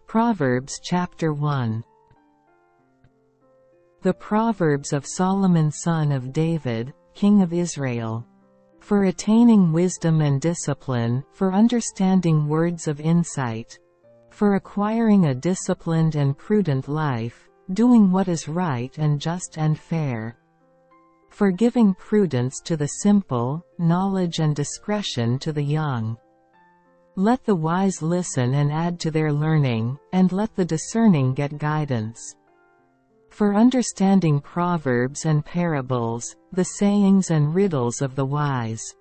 Proverbs chapter 1. The Proverbs of Solomon son of David, king of Israel. For attaining wisdom and discipline, for understanding words of insight, for acquiring a disciplined and prudent life, doing what is right and just and fair, for giving prudence to the simple, knowledge and discretion to the young. Let the wise listen and add to their learning, and let the discerning get guidance. For understanding proverbs and parables, the sayings and riddles of the wise.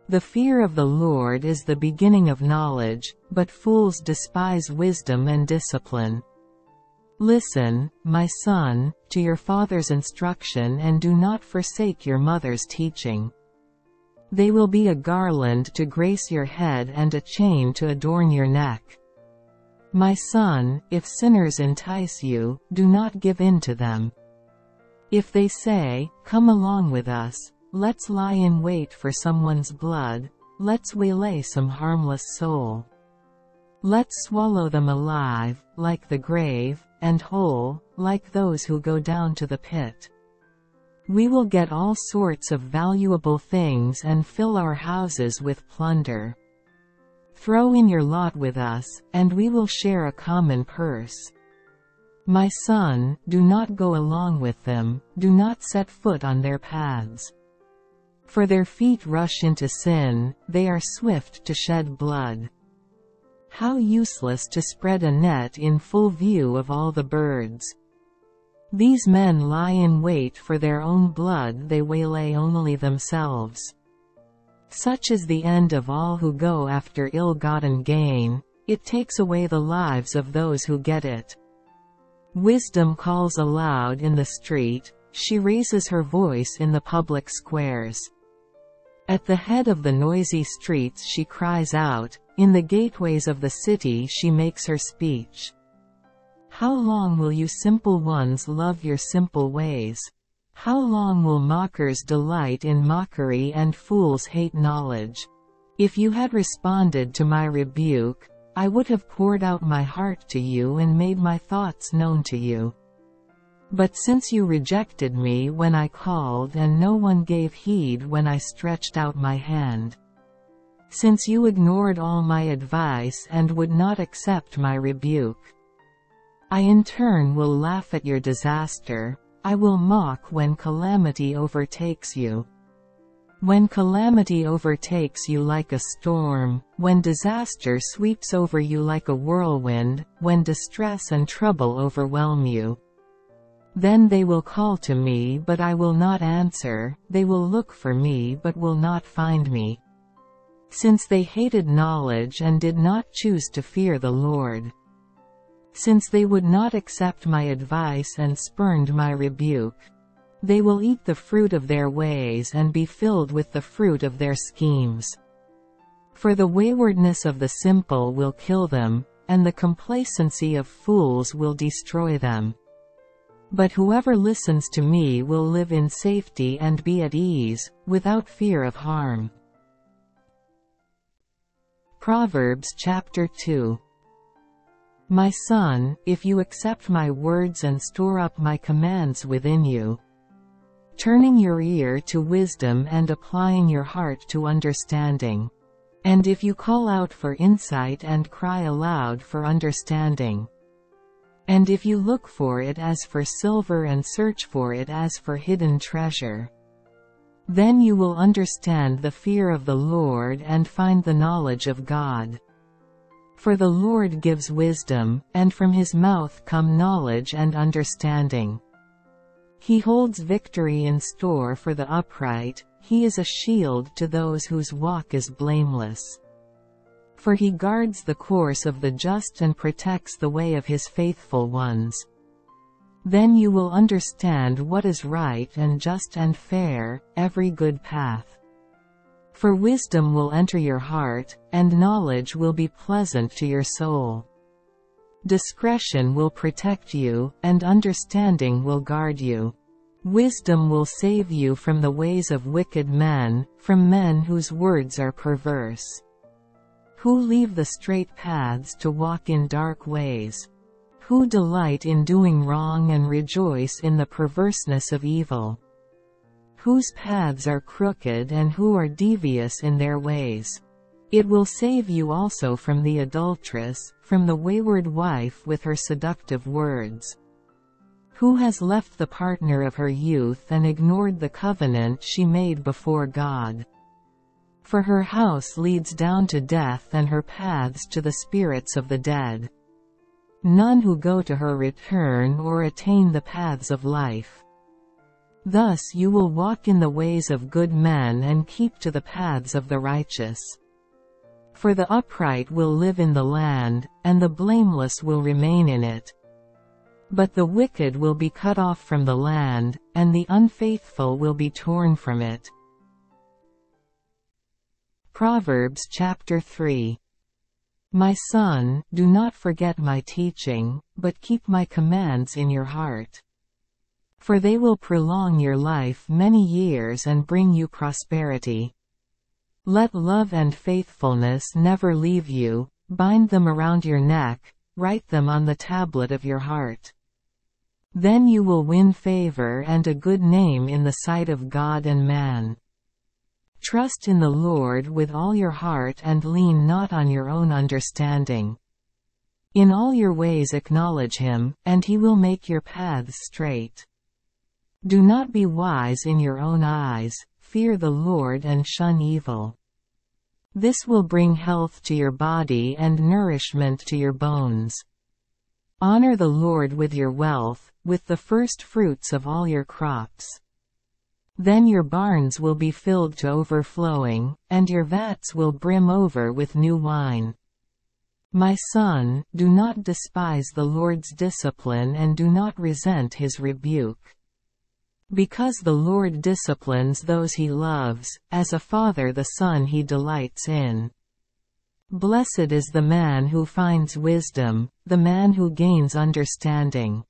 The fear of the Lord is the beginning of knowledge, but fools despise wisdom and discipline. Listen, my son, to your father's instruction and do not forsake your mother's teaching. They will be a garland to grace your head and a chain to adorn your neck. My son, if sinners entice you, do not give in to them. If they say, "Come along with us, let's lie in wait for someone's blood, let's waylay some harmless soul. Let's swallow them alive, like the grave, and whole, like those who go down to the pit. We will get all sorts of valuable things and fill our houses with plunder. Throw in your lot with us, and we will share a common purse. My son, do not go along with them, do not set foot on their paths. For their feet rush into sin, they are swift to shed blood. How useless to spread a net in full view of all the birds. These men lie in wait for their own blood, they waylay only themselves. Such is the end of all who go after ill-gotten gain, it takes away the lives of those who get it. Wisdom calls aloud in the street, she raises her voice in the public squares. At the head of the noisy streets she cries out, in the gateways of the city she makes her speech. How long will you simple ones love your simple ways? How long will mockers delight in mockery and fools hate knowledge? If you had responded to my rebuke, I would have poured out my heart to you and made my thoughts known to you. But since you rejected me when I called and no one gave heed when I stretched out my hand, since you ignored all my advice and would not accept my rebuke, I in turn will laugh at your disaster, I will mock when calamity overtakes you. When calamity overtakes you like a storm, when disaster sweeps over you like a whirlwind, when distress and trouble overwhelm you. Then they will call to me but I will not answer, they will look for me but will not find me. Since they hated knowledge and did not choose to fear the Lord. Since they would not accept my advice and spurned my rebuke. They will eat the fruit of their ways and be filled with the fruit of their schemes. For the waywardness of the simple will kill them, and the complacency of fools will destroy them. But whoever listens to me will live in safety and be at ease, without fear of harm. Proverbs chapter 2. My son, if you accept my words and store up my commands within you, turning your ear to wisdom and applying your heart to understanding, and if you call out for insight and cry aloud for understanding, and if you look for it as for silver and search for it as for hidden treasure, then you will understand the fear of the Lord and find the knowledge of God. For the Lord gives wisdom, and from his mouth come knowledge and understanding. He holds victory in store for the upright, he is a shield to those whose walk is blameless. For he guards the course of the just and protects the way of his faithful ones. Then you will understand what is right and just and fair, every good path. For wisdom will enter your heart, and knowledge will be pleasant to your soul. Discretion will protect you, and understanding will guard you. Wisdom will save you from the ways of wicked men, from men whose words are perverse. who leave the straight paths to walk in dark ways, who delight in doing wrong and rejoice in the perverseness of evil, whose paths are crooked and who are devious in their ways. It will save you also from the adulteress, from the wayward wife with her seductive words, who has left the partner of her youth and ignored the covenant she made before God. For her house leads down to death and her paths to the spirits of the dead. None who go to her return or attain the paths of life. Thus you will walk in the ways of good men and keep to the paths of the righteous. For the upright will live in the land, and the blameless will remain in it. But the wicked will be cut off from the land, and the unfaithful will be torn from it. Proverbs chapter 3. My son, do not forget my teaching, but keep my commands in your heart. For they will prolong your life many years and bring you prosperity. Let love and faithfulness never leave you, bind them around your neck, write them on the tablet of your heart. Then you will win favor and a good name in the sight of God and man. Trust in the Lord with all your heart and lean not on your own understanding. In all your ways acknowledge him, and he will make your paths straight. Do not be wise in your own eyes, fear the Lord and shun evil. This will bring health to your body and nourishment to your bones. Honor the Lord with your wealth, with the first fruits of all your crops. Then your barns will be filled to overflowing, and your vats will brim over with new wine. My son, do not despise the Lord's discipline and do not resent his rebuke. Because the Lord disciplines those he loves, as a father the son he delights in. Blessed is the man who finds wisdom, the man who gains understanding.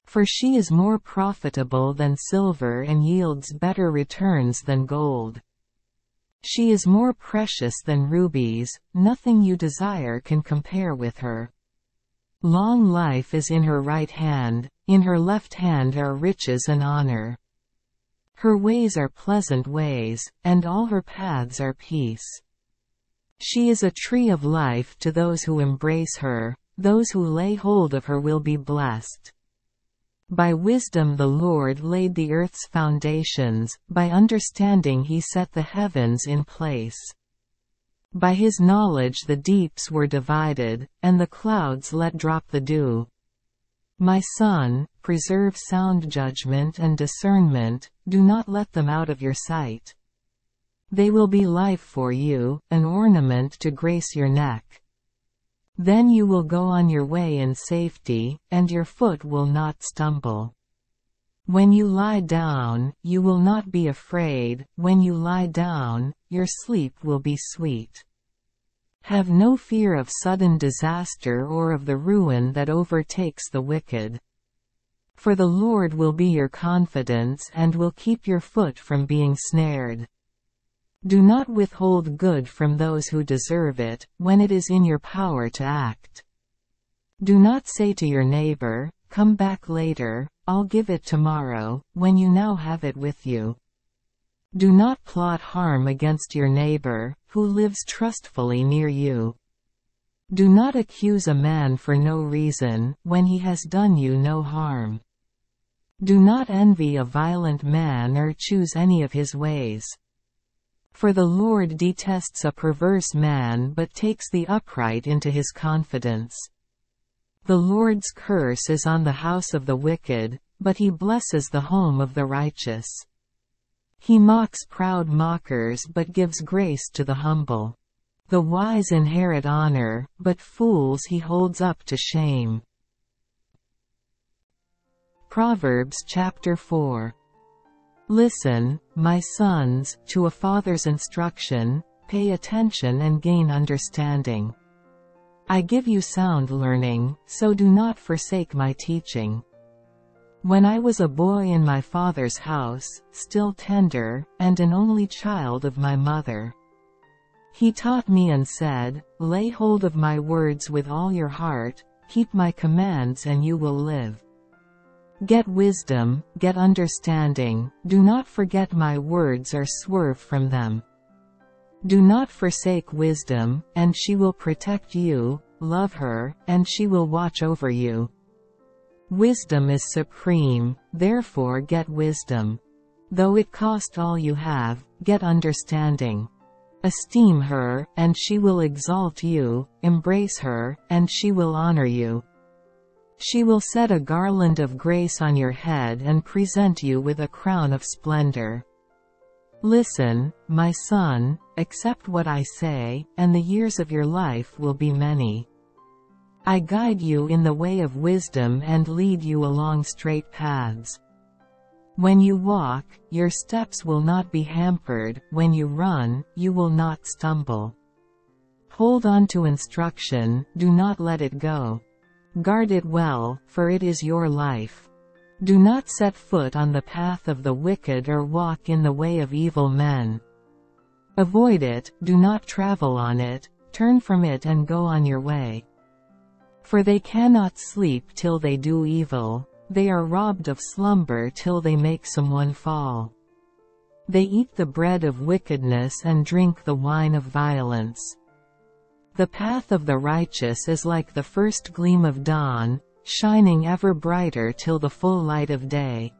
For she is more profitable than silver and yields better returns than gold. She is more precious than rubies, nothing you desire can compare with her. Long life is in her right hand, in her left hand are riches and honor. Her ways are pleasant ways, and all her paths are peace. She is a tree of life to those who embrace her, those who lay hold of her will be blessed. By wisdom the Lord laid the earth's foundations, by understanding he set the heavens in place. By his knowledge the deeps were divided, and the clouds let drop the dew. My son, preserve sound judgment and discernment, do not let them out of your sight. They will be life for you, an ornament to grace your neck. Then you will go on your way in safety, and your foot will not stumble. When you lie down, you will not be afraid, when you lie down, your sleep will be sweet. Have no fear of sudden disaster or of the ruin that overtakes the wicked. For the Lord will be your confidence and will keep your foot from being snared. Do not withhold good from those who deserve it, when it is in your power to act. Do not say to your neighbor, "Come back later, I'll give it tomorrow," when you now have it with you. Do not plot harm against your neighbor, who lives trustfully near you. Do not accuse a man for no reason, when he has done you no harm. Do not envy a violent man or choose any of his ways. For the Lord detests a perverse man but takes the upright into his confidence. The Lord's curse is on the house of the wicked, but he blesses the home of the righteous. He mocks proud mockers but gives grace to the humble. The wise inherit honor, but fools he holds up to shame. Proverbs chapter 4. Listen, my sons, to a father's instruction, pay attention and gain understanding. I give you sound learning, so do not forsake my teaching. When I was a boy in my father's house, still tender, and an only child of my mother, He taught me and said, lay hold of my words with all your heart, keep my commands and you will live. Get wisdom, get understanding, do not forget my words or swerve from them. Do not forsake wisdom, and she will protect you, love her, and she will watch over you. Wisdom is supreme, therefore get wisdom. Though it cost all you have, get understanding. Esteem her, and she will exalt you, embrace her, and she will honor you. She will set a garland of grace on your head and present you with a crown of splendor. Listen, my son, accept what I say, and the years of your life will be many. I guide you in the way of wisdom and lead you along straight paths. When you walk, your steps will not be hampered, when you run, you will not stumble. Hold on to instruction, do not let it go. Guard it well, for it is your life. Do not set foot on the path of the wicked or walk in the way of evil men. Avoid it, do not travel on it, turn from it and go on your way. For they cannot sleep till they do evil, they are robbed of slumber till they make someone fall. They eat the bread of wickedness and drink the wine of violence. The path of the righteous is like the first gleam of dawn, shining ever brighter till the full light of day.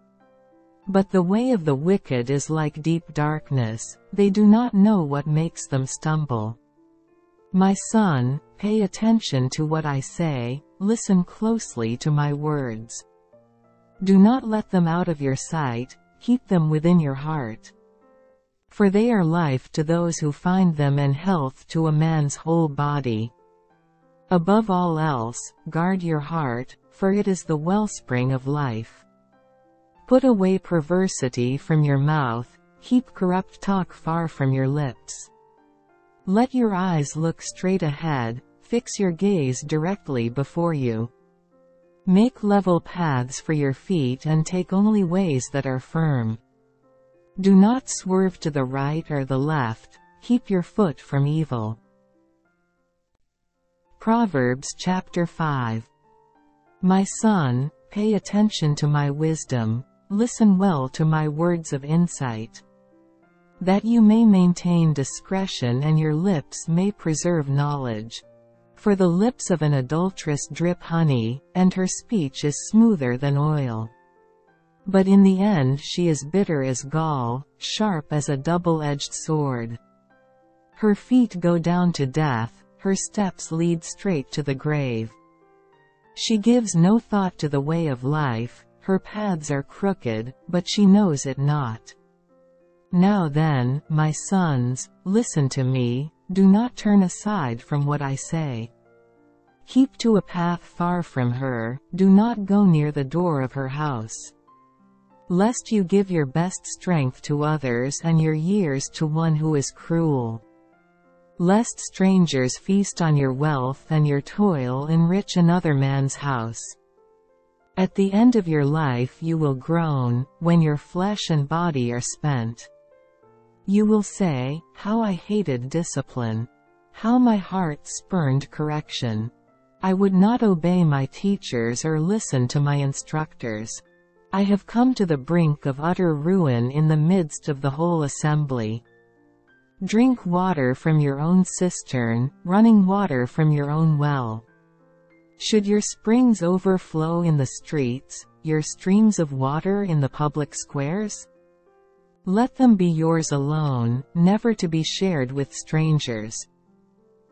But the way of the wicked is like deep darkness, they do not know what makes them stumble. My son, pay attention to what I say, listen closely to my words. Do not let them out of your sight, keep them within your heart. For they are life to those who find them and health to a man's whole body. Above all else, guard your heart, for it is the wellspring of life. Put away perversity from your mouth, keep corrupt talk far from your lips. Let your eyes look straight ahead, fix your gaze directly before you. Make level paths for your feet and take only ways that are firm. Do not swerve to the right or the left, keep your foot from evil. Proverbs chapter 5. My son, pay attention to my wisdom, listen well to my words of insight. That you may maintain discretion and your lips may preserve knowledge. For the lips of an adulteress drip honey, and her speech is smoother than oil. But in the end she is bitter as gall, sharp as a double-edged sword. Her feet go down to death, her steps lead straight to the grave. She gives no thought to the way of life, her paths are crooked, but she knows it not. Now then, my sons, listen to me, do not turn aside from what I say. Keep to a path far from her, do not go near the door of her house. Lest you give your best strength to others and your years to one who is cruel. Lest strangers feast on your wealth and your toil enrich another man's house. At the end of your life you will groan, when your flesh and body are spent. You will say, how I hated discipline. How my heart spurned correction. I would not obey my teachers or listen to my instructors. I have come to the brink of utter ruin in the midst of the whole assembly. Drink water from your own cistern, running water from your own well. Should your springs overflow in the streets, your streams of water in the public squares? Let them be yours alone, never to be shared with strangers.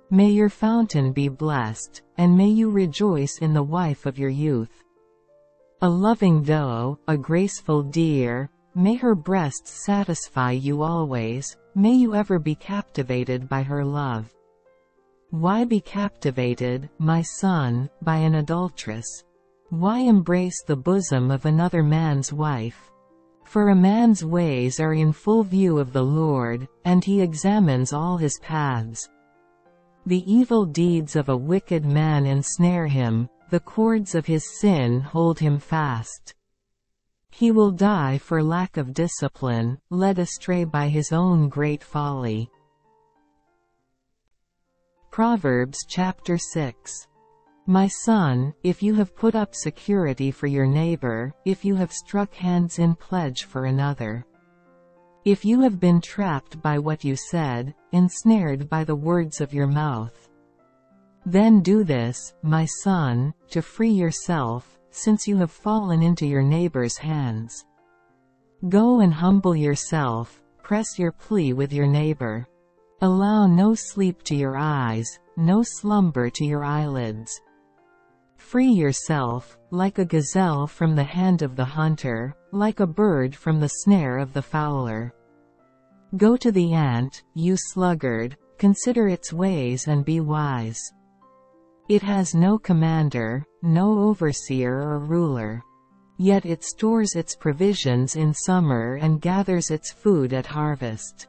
May your fountain be blessed, and may you rejoice in the wife of your youth. A loving doe, a graceful deer, may her breasts satisfy you always, may you ever be captivated by her love. Why be captivated, my son, by an adulteress? Why embrace the bosom of another man's wife? For a man's ways are in full view of the Lord, and he examines all his paths. The evil deeds of a wicked man ensnare him, the cords of his sin hold him fast. He will die for lack of discipline, led astray by his own great folly. Proverbs chapter 6. My son, if you have put up security for your neighbor, if you have struck hands in pledge for another, if you have been trapped by what you said, ensnared by the words of your mouth, then do this, my son, to free yourself, since you have fallen into your neighbor's hands. Go and humble yourself, press your plea with your neighbor. Allow no sleep to your eyes, no slumber to your eyelids. Free yourself, like a gazelle from the hand of the hunter, like a bird from the snare of the fowler. Go to the ant, you sluggard, consider its ways and be wise. It has no commander, no overseer or ruler. Yet it stores its provisions in summer and gathers its food at harvest.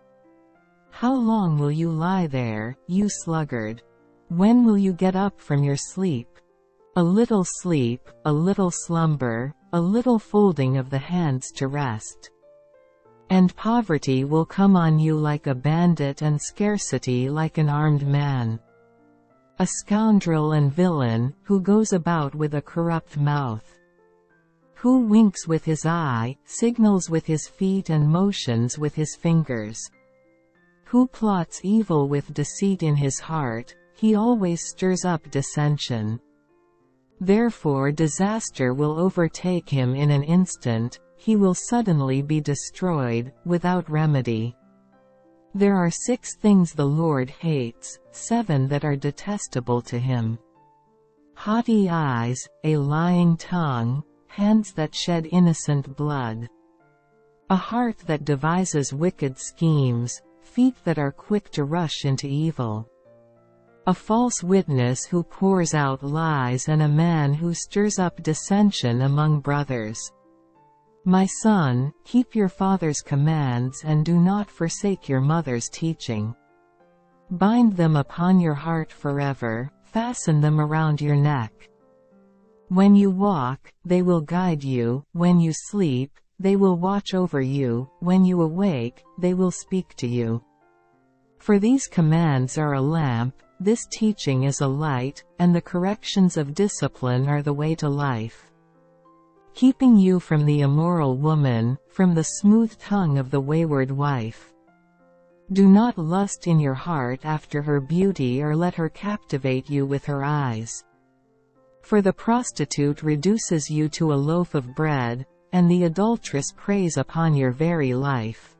How long will you lie there, you sluggard? When will you get up from your sleep? A little sleep, a little slumber, a little folding of the hands to rest. And poverty will come on you like a bandit and scarcity like an armed man. A scoundrel and villain, who goes about with a corrupt mouth. Who winks with his eye, signals with his feet and motions with his fingers. Who plots evil with deceit in his heart, he always stirs up dissension. Therefore disaster will overtake him in an instant, he will suddenly be destroyed, without remedy. There are 6 things the Lord hates, 7 that are detestable to him: haughty eyes, a lying tongue, hands that shed innocent blood, a heart that devises wicked schemes, feet that are quick to rush into evil, a false witness who pours out lies, and a man who stirs up dissension among brothers. My son, keep your father's commands and do not forsake your mother's teaching. Bind them upon your heart forever, fasten them around your neck. When you walk, they will guide you, when you sleep, they will watch over you, when you awake, they will speak to you. For these commands are a lamp, this teaching is a light, and the corrections of discipline are the way to life. Keeping you from the immoral woman, from the smooth tongue of the wayward wife. Do not lust in your heart after her beauty or let her captivate you with her eyes. For the prostitute reduces you to a loaf of bread, and the adulteress preys upon your very life.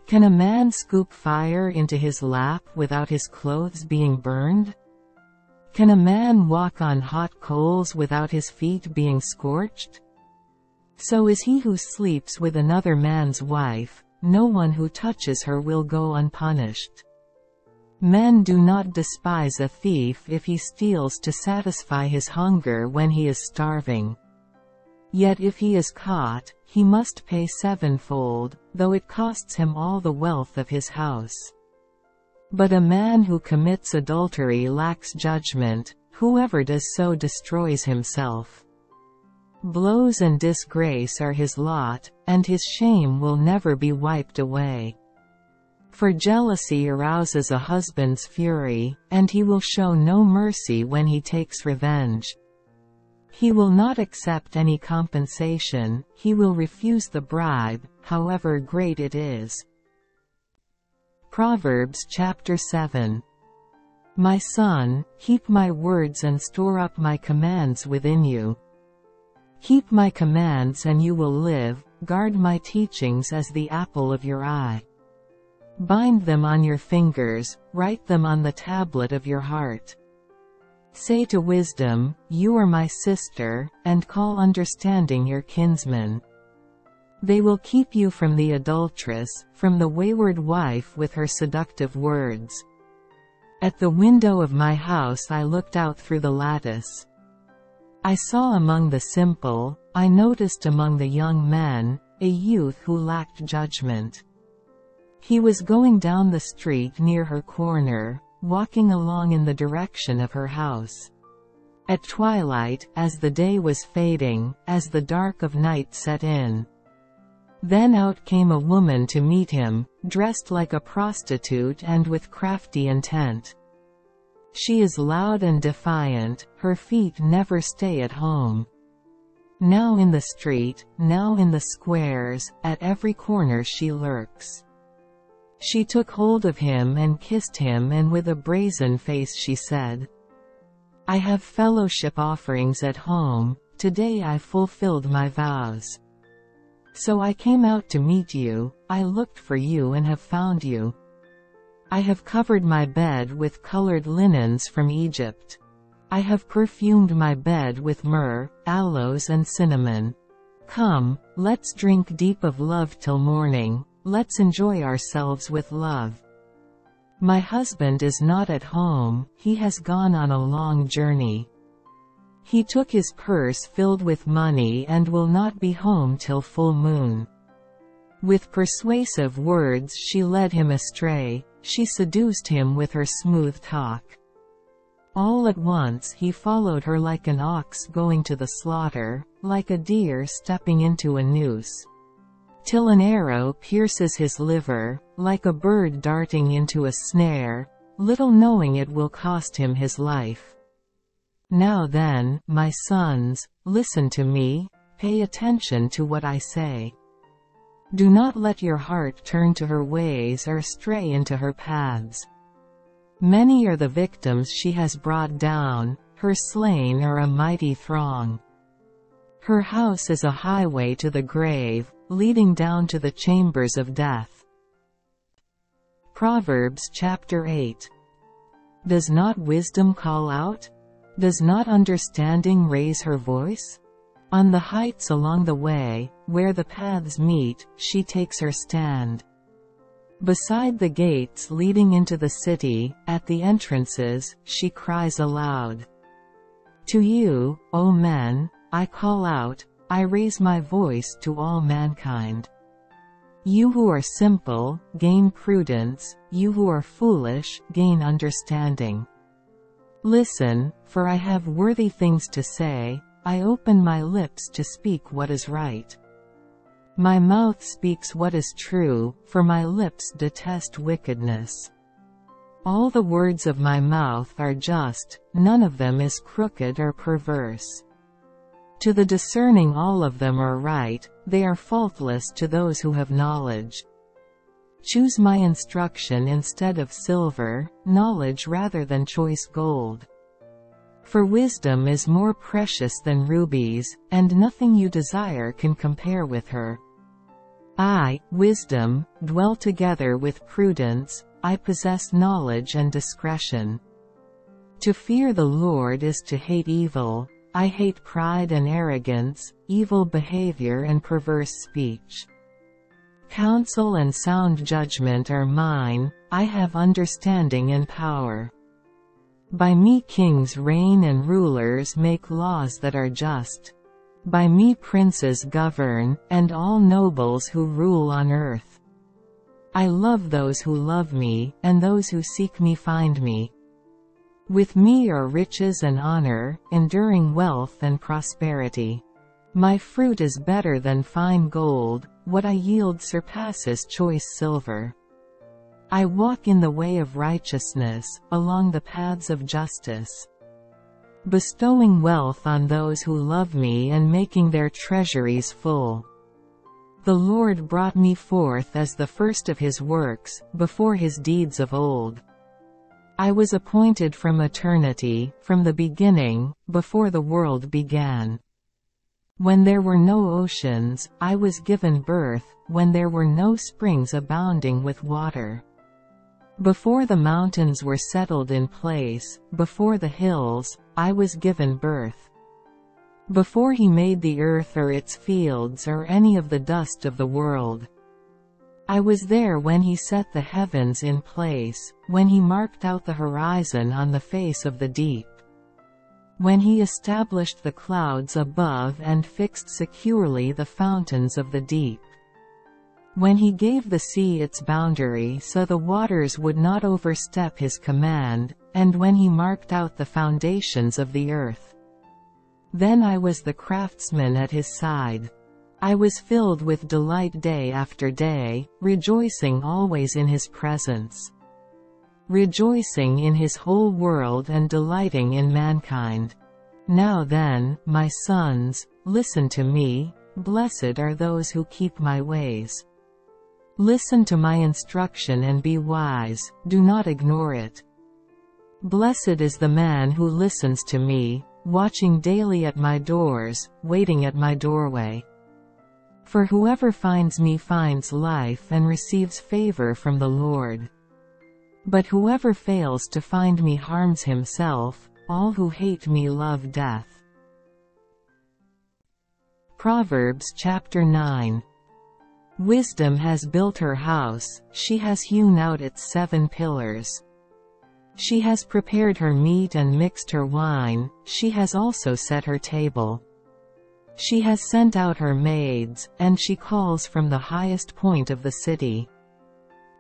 Can a man scoop fire into his lap without his clothes being burned? Can a man walk on hot coals without his feet being scorched? So is he who sleeps with another man's wife, no one who touches her will go unpunished. Men do not despise a thief if he steals to satisfy his hunger when he is starving. Yet if he is caught, he must pay 7-fold, though it costs him all the wealth of his house. But a man who commits adultery lacks judgment, whoever does so destroys himself. Blows and disgrace are his lot, and his shame will never be wiped away. For jealousy arouses a husband's fury, and he will show no mercy when he takes revenge. He will not accept any compensation, he will refuse the bribe, however great it is. Proverbs chapter 7. My son, keep my words and store up my commands within you. Keep my commands and you will live, guard my teachings as the apple of your eye. Bind them on your fingers, write them on the tablet of your heart. Say to wisdom, you are my sister, and call understanding your kinsman. They will keep you from the adulteress, from the wayward wife with her seductive words. At the window of my house I looked out through the lattice. I saw among the simple, I noticed among the young men, a youth who lacked judgment. He was going down the street near her corner, walking along in the direction of her house. At twilight, as the day was fading, as the dark of night set in. Then out came a woman to meet him, dressed like a prostitute and with crafty intent. She is loud and defiant, her feet never stay at home. Now in the street, now in the squares, at every corner she lurks. She took hold of him and kissed him, and with a brazen face she said, I have fellowship offerings at home, today I fulfilled my vows. So I came out to meet you, I looked for you and have found you. I have covered my bed with colored linens from Egypt. I have perfumed my bed with myrrh, aloes and cinnamon. Come, let's drink deep of love till morning, let's enjoy ourselves with love. My husband is not at home, he has gone on a long journey. He took his purse filled with money and will not be home till full moon. With persuasive words she led him astray, she seduced him with her smooth talk. All at once he followed her like an ox going to the slaughter, like a deer stepping into a noose. Till an arrow pierces his liver, like a bird darting into a snare, little knowing it will cost him his life. Now then, my sons, listen to me, pay attention to what I say. Do not let your heart turn to her ways or stray into her paths. Many are the victims she has brought down, her slain are a mighty throng. Her house is a highway to the grave, leading down to the chambers of death. Proverbs chapter 8. Does not wisdom call out? Does not understanding raise her voice? On the heights along the way, where the paths meet, she takes her stand. Beside the gates leading into the city, at the entrances, she cries aloud. To you, O men, I call out, I raise my voice to all mankind. You who are simple, gain prudence, you who are foolish, gain understanding. Listen, for I have worthy things to say, I open my lips to speak what is right. My mouth speaks what is true, for my lips detest wickedness. All the words of my mouth are just, none of them is crooked or perverse. To the discerning all of them are right, they are faultless to those who have knowledge. Choose my instruction instead of silver, knowledge rather than choice gold. For wisdom is more precious than rubies, and nothing you desire can compare with her. I, wisdom, dwell together with prudence, I possess knowledge and discretion. To fear the Lord is to hate evil, I hate pride and arrogance, evil behavior and perverse speech. Counsel and sound judgment are mine, I have understanding and power. By me kings reign and rulers make laws that are just. By me princes govern, and all nobles who rule on earth. I love those who love me, and those who seek me find me. With me are riches and honor, enduring wealth and prosperity. My fruit is better than fine gold, what I yield surpasses choice silver. I walk in the way of righteousness, along the paths of justice, bestowing wealth on those who love me and making their treasuries full. The Lord brought me forth as the first of his works, before his deeds of old. I was appointed from eternity, from the beginning, before the world began. When there were no oceans, I was given birth, when there were no springs abounding with water. Before the mountains were settled in place, before the hills, I was given birth. Before he made the earth or its fields or any of the dust of the world. I was there when he set the heavens in place, when he marked out the horizon on the face of the deep. When he established the clouds above and fixed securely the fountains of the deep. When he gave the sea its boundary so the waters would not overstep his command, and when he marked out the foundations of the earth. Then I was the craftsman at his side. I was filled with delight day after day, rejoicing always in his presence. rejoicing in his whole world and delighting in mankind. Now then, my sons, listen to me, blessed are those who keep my ways. Listen to my instruction and be wise, do not ignore it. Blessed is the man who listens to me, watching daily at my doors, waiting at my doorway. For whoever finds me finds life and receives favor from the Lord. But whoever fails to find me harms himself, all who hate me love death. Proverbs chapter 9. Wisdom has built her house, she has hewn out its 7 pillars. She has prepared her meat and mixed her wine, she has also set her table. She has sent out her maids, and she calls from the highest point of the city.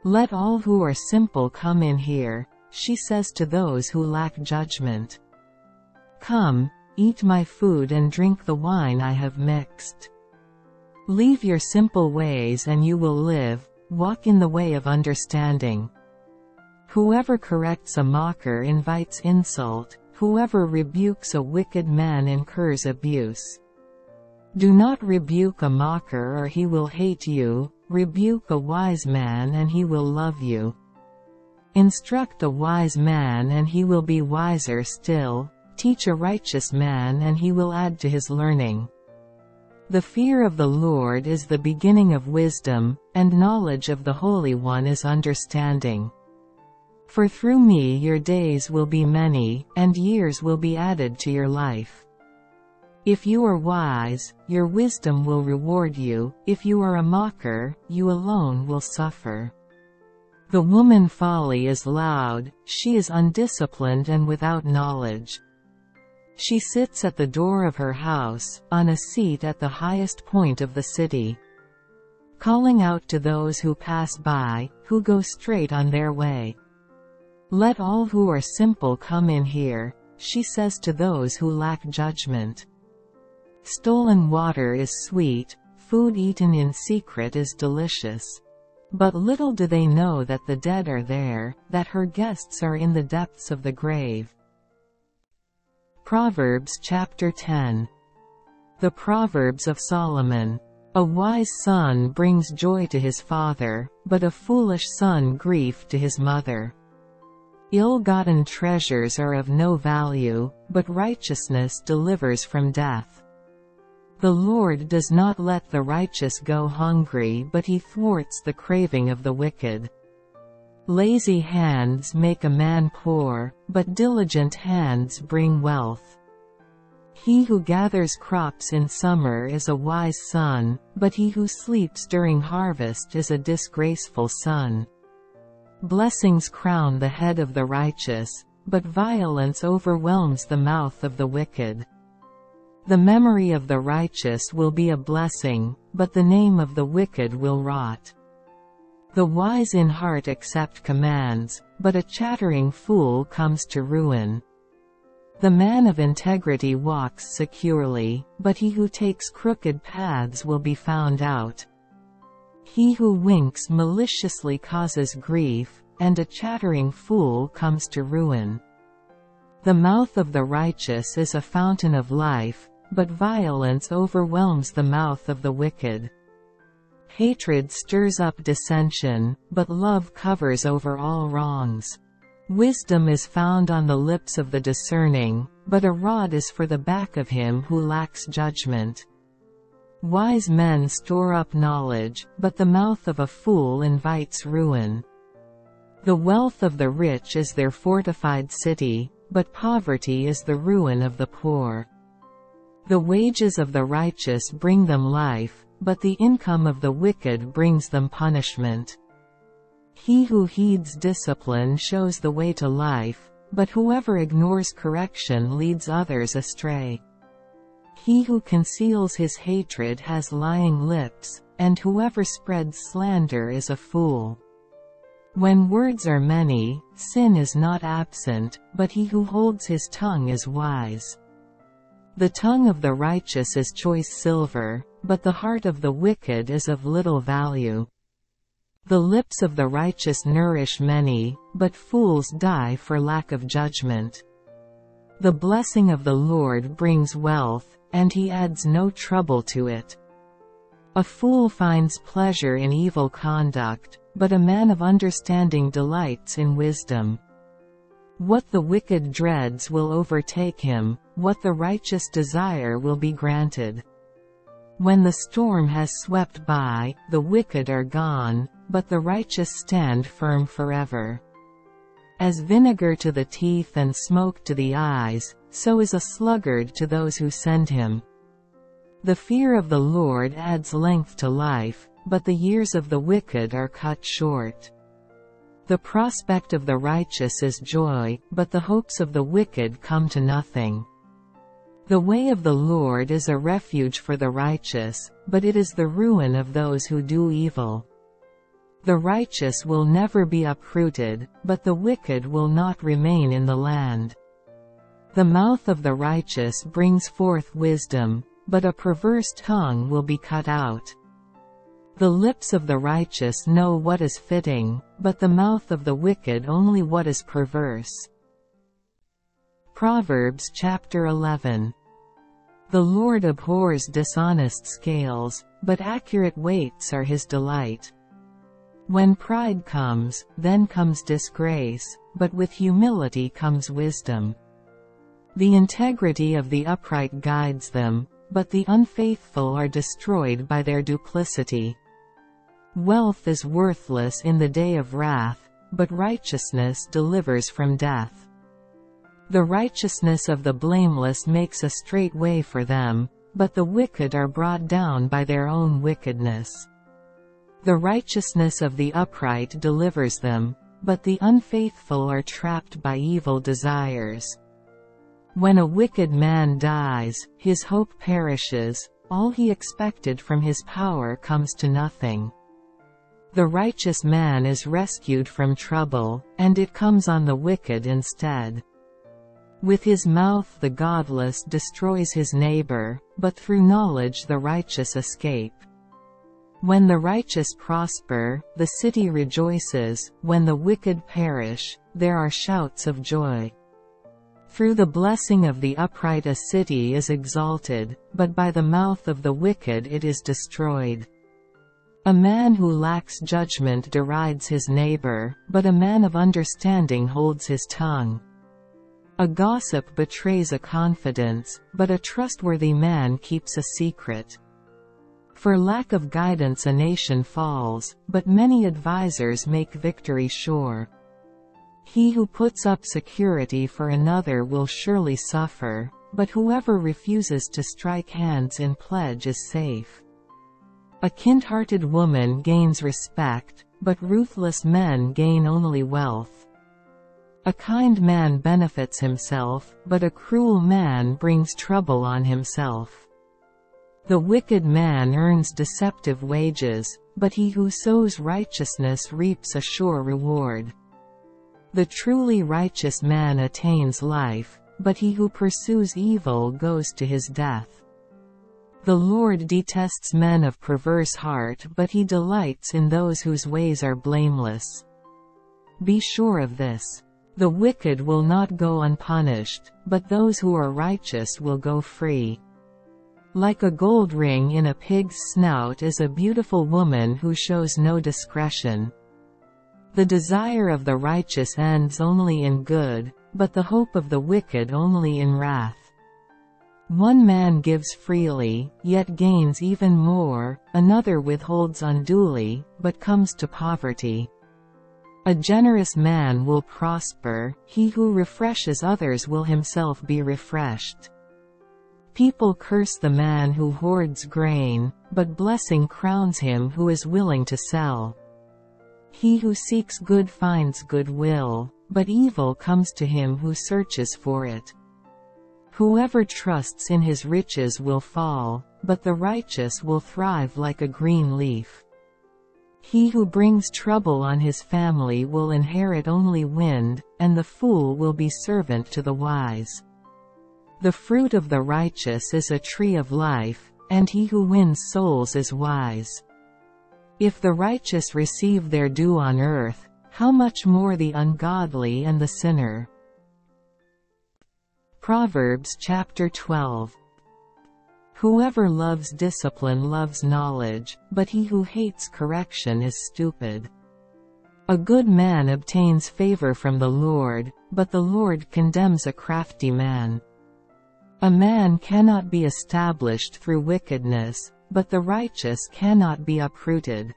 Let all who are simple come in here, she says to those who lack judgment. Come, eat my food and drink the wine I have mixed. Leave your simple ways and you will live, walk in the way of understanding. Whoever corrects a mocker invites insult, whoever rebukes a wicked man incurs abuse. Do not rebuke a mocker or he will hate you, rebuke a wise man and he will love you. Instruct a wise man and he will be wiser still, teach a righteous man and he will add to his learning. The fear of the Lord is the beginning of wisdom, and knowledge of the Holy One is understanding. For through me your days will be many, and years will be added to your life. If you are wise, your wisdom will reward you, if you are a mocker, you alone will suffer. The woman folly is loud, she is undisciplined and without knowledge. She sits at the door of her house, on a seat at the highest point of the city, calling out to those who pass by, who go straight on their way. Let all who are simple come in here, she says to those who lack judgment. Stolen water is sweet, food eaten in secret is delicious. But little do they know that the dead are there, that her guests are in the depths of the grave. Proverbs chapter 10. The Proverbs of Solomon. A wise son brings joy to his father, but a foolish son grief to his mother. Ill-gotten treasures are of no value, but righteousness delivers from death. The Lord does not let the righteous go hungry, but he thwarts the craving of the wicked. Lazy hands make a man poor, but diligent hands bring wealth. He who gathers crops in summer is a wise son, but he who sleeps during harvest is a disgraceful son. Blessings crown the head of the righteous, but violence overwhelms the mouth of the wicked. The memory of the righteous will be a blessing, but the name of the wicked will rot. The wise in heart accept commands, but a chattering fool comes to ruin. The man of integrity walks securely, but he who takes crooked paths will be found out. He who winks maliciously causes grief, and a chattering fool comes to ruin. The mouth of the righteous is a fountain of life, but violence overwhelms the mouth of the wicked. Hatred stirs up dissension, but love covers over all wrongs. Wisdom is found on the lips of the discerning, but a rod is for the back of him who lacks judgment. Wise men store up knowledge, but the mouth of a fool invites ruin. The wealth of the rich is their fortified city, but poverty is the ruin of the poor. The wages of the righteous bring them life, but the income of the wicked brings them punishment. He who heeds discipline shows the way to life, but whoever ignores correction leads others astray. He who conceals his hatred has lying lips, and whoever spreads slander is a fool. When words are many, sin is not absent, but he who holds his tongue is wise. The tongue of the righteous is choice silver, but the heart of the wicked is of little value. The lips of the righteous nourish many, but fools die for lack of judgment. The blessing of the Lord brings wealth, and he adds no trouble to it. A fool finds pleasure in evil conduct, but a man of understanding delights in wisdom. What the wicked dreads will overtake him, what the righteous desire will be granted. When the storm has swept by, the wicked are gone, but the righteous stand firm forever. As vinegar to the teeth and smoke to the eyes, so is a sluggard to those who send him. The fear of the Lord adds length to life, but the years of the wicked are cut short. The prospect of the righteous is joy, but the hopes of the wicked come to nothing. The way of the Lord is a refuge for the righteous, but it is the ruin of those who do evil. The righteous will never be uprooted, but the wicked will not remain in the land. The mouth of the righteous brings forth wisdom, but a perverse tongue will be cut out. The lips of the righteous know what is fitting, but the mouth of the wicked only what is perverse. Proverbs chapter 11. The Lord abhors dishonest scales, but accurate weights are his delight. When pride comes, then comes disgrace, but with humility comes wisdom. The integrity of the upright guides them, but the unfaithful are destroyed by their duplicity. Wealth is worthless in the day of wrath, but righteousness delivers from death. The righteousness of the blameless makes a straight way for them, but the wicked are brought down by their own wickedness. The righteousness of the upright delivers them, but the unfaithful are trapped by evil desires. When a wicked man dies, his hope perishes, all he expected from his power comes to nothing. The righteous man is rescued from trouble, and it comes on the wicked instead. With his mouth the godless destroys his neighbor, but through knowledge the righteous escape. When the righteous prosper, the city rejoices, when the wicked perish, there are shouts of joy. Through the blessing of the upright a city is exalted, but by the mouth of the wicked it is destroyed. A man who lacks judgment derides his neighbor, but a man of understanding holds his tongue. A gossip betrays a confidence, but a trustworthy man keeps a secret. For lack of guidance a nation falls, but many advisers make victory sure. He who puts up security for another will surely suffer, but whoever refuses to strike hands in pledge is safe. A kind-hearted woman gains respect, but ruthless men gain only wealth. A kind man benefits himself, but a cruel man brings trouble on himself. The wicked man earns deceptive wages, but he who sows righteousness reaps a sure reward. The truly righteous man attains life, but he who pursues evil goes to his death. The Lord detests men of perverse heart, but he delights in those whose ways are blameless. Be sure of this. The wicked will not go unpunished, but those who are righteous will go free. Like a gold ring in a pig's snout is a beautiful woman who shows no discretion. The desire of the righteous ends only in good, but the hope of the wicked only in wrath. One man gives freely, yet gains even more, another withholds unduly, but comes to poverty. A generous man will prosper, he who refreshes others will himself be refreshed. People curse the man who hoards grain, but blessing crowns him who is willing to sell. He who seeks good finds goodwill, but evil comes to him who searches for it. Whoever trusts in his riches will fall, but the righteous will thrive like a green leaf. He who brings trouble on his family will inherit only wind, and the fool will be servant to the wise. The fruit of the righteous is a tree of life, and he who wins souls is wise. If the righteous receive their due on earth, how much more the ungodly and the sinner? Proverbs chapter 12. Whoever loves discipline loves knowledge, but he who hates correction is stupid. A good man obtains favor from the Lord, but the Lord condemns a crafty man. A man cannot be established through wickedness, but the righteous cannot be uprooted.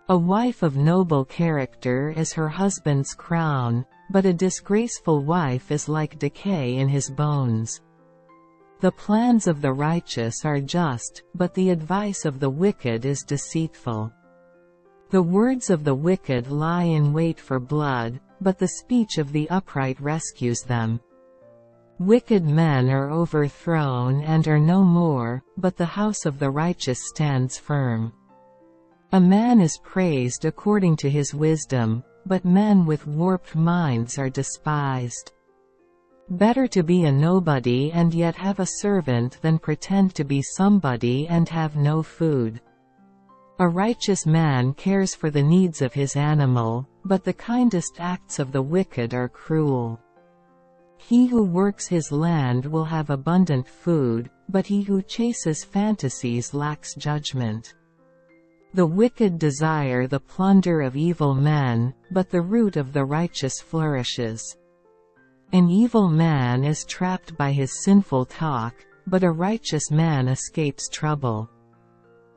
A wife of noble character is her husband's crown, but a disgraceful wife is like decay in his bones. The plans of the righteous are just, but the advice of the wicked is deceitful. The words of the wicked lie in wait for blood, but the speech of the upright rescues them. Wicked men are overthrown and are no more, but the house of the righteous stands firm. A man is praised according to his wisdom, but men with warped minds are despised. Better to be a nobody and yet have a servant than pretend to be somebody and have no food. A righteous man cares for the needs of his animal, but the kindest acts of the wicked are cruel. He who works his land will have abundant food, but he who chases fantasies lacks judgment. The wicked desire the plunder of evil men, but the root of the righteous flourishes. An evil man is trapped by his sinful talk, but a righteous man escapes trouble.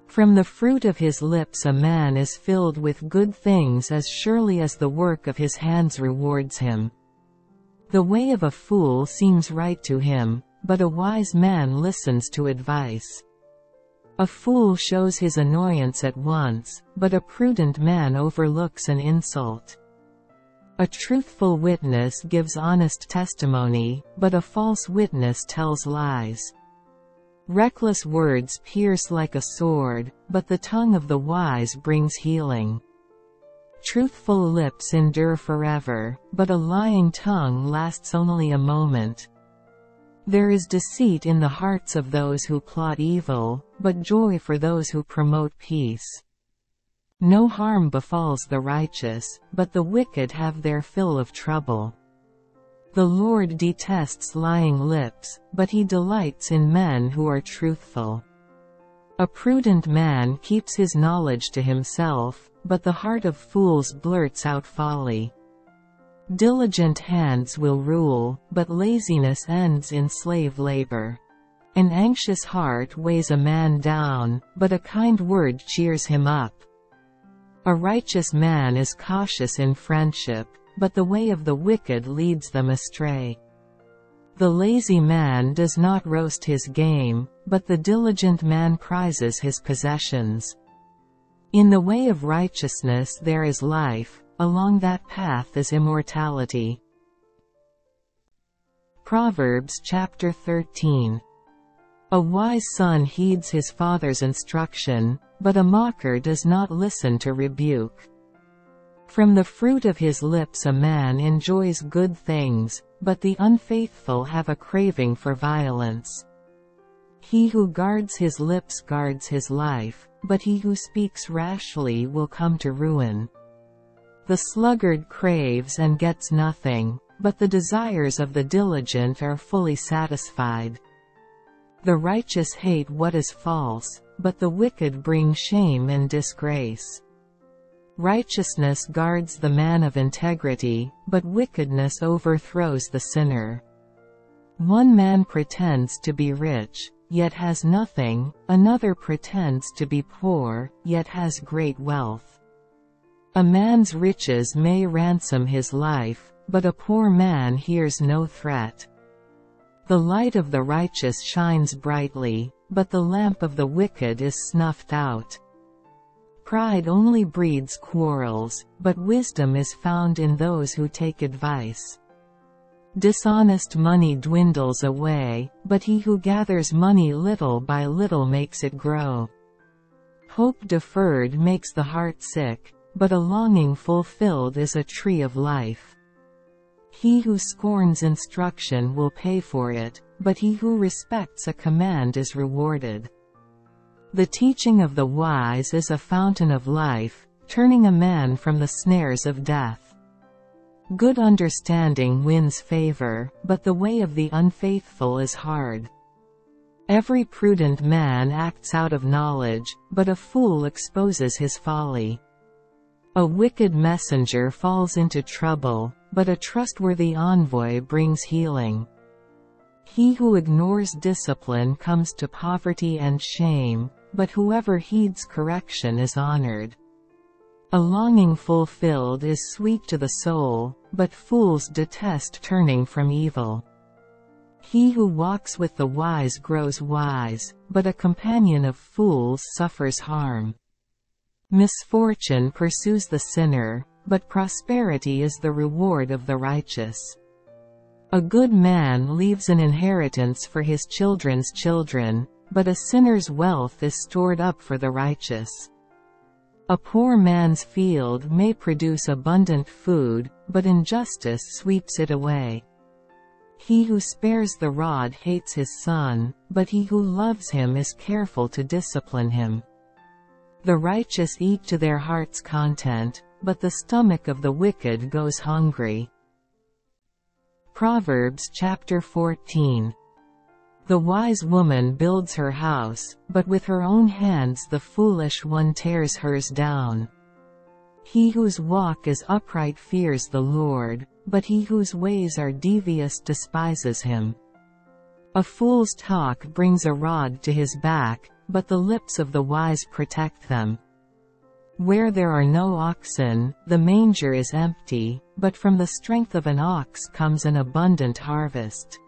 From the fruit of his lips a man is filled with good things as surely as the work of his hands rewards him. The way of a fool seems right to him, but a wise man listens to advice. A fool shows his annoyance at once, but a prudent man overlooks an insult. A truthful witness gives honest testimony, but a false witness tells lies. Reckless words pierce like a sword, but the tongue of the wise brings healing. Truthful lips endure forever, but a lying tongue lasts only a moment. There is deceit in the hearts of those who plot evil, but joy for those who promote peace. No harm befalls the righteous, but the wicked have their fill of trouble. The Lord detests lying lips, but he delights in men who are truthful. A prudent man keeps his knowledge to himself, but the heart of fools blurts out folly. Diligent hands will rule, but laziness ends in slave labor. An anxious heart weighs a man down, but a kind word cheers him up. A righteous man is cautious in friendship, but the way of the wicked leads them astray. The lazy man does not roast his game, but the diligent man prizes his possessions. In the way of righteousness there is life, along that path is immortality. Proverbs chapter 13. A wise son heeds his father's instruction, but a mocker does not listen to rebuke. From the fruit of his lips a man enjoys good things, but the unfaithful have a craving for violence. He who guards his lips guards his life, but he who speaks rashly will come to ruin. The sluggard craves and gets nothing, but the desires of the diligent are fully satisfied. The righteous hate what is false, but the wicked bring shame and disgrace. Righteousness guards the man of integrity, but wickedness overthrows the sinner. One man pretends to be rich, yet has nothing, another pretends to be poor, yet has great wealth. A man's riches may ransom his life, but a poor man hears no threat. The light of the righteous shines brightly, but the lamp of the wicked is snuffed out. Pride only breeds quarrels, but wisdom is found in those who take advice. Dishonest money dwindles away, but he who gathers money little by little makes it grow. Hope deferred makes the heart sick, but a longing fulfilled is a tree of life. He who scorns instruction will pay for it, but he who respects a command is rewarded. The teaching of the wise is a fountain of life, turning a man from the snares of death. Good understanding wins favor, but the way of the unfaithful is hard. Every prudent man acts out of knowledge, but a fool exposes his folly. A wicked messenger falls into trouble, but a trustworthy envoy brings healing. He who ignores discipline comes to poverty and shame, but whoever heeds correction is honored. A longing fulfilled is sweet to the soul, but fools detest turning from evil. He who walks with the wise grows wise, but a companion of fools suffers harm. Misfortune pursues the sinner, but prosperity is the reward of the righteous. A good man leaves an inheritance for his children's children, but a sinner's wealth is stored up for the righteous. A poor man's field may produce abundant food, but injustice sweeps it away. He who spares the rod hates his son, but he who loves him is careful to discipline him. The righteous eat to their heart's content, but the stomach of the wicked goes hungry. Proverbs chapter 14. The wise woman builds her house, but with her own hands the foolish one tears hers down. He whose walk is upright fears the Lord, but he whose ways are devious despises him. A fool's talk brings a rod to his back, but the lips of the wise protect them. Where there are no oxen, the manger is empty, but from the strength of an ox comes an abundant harvest.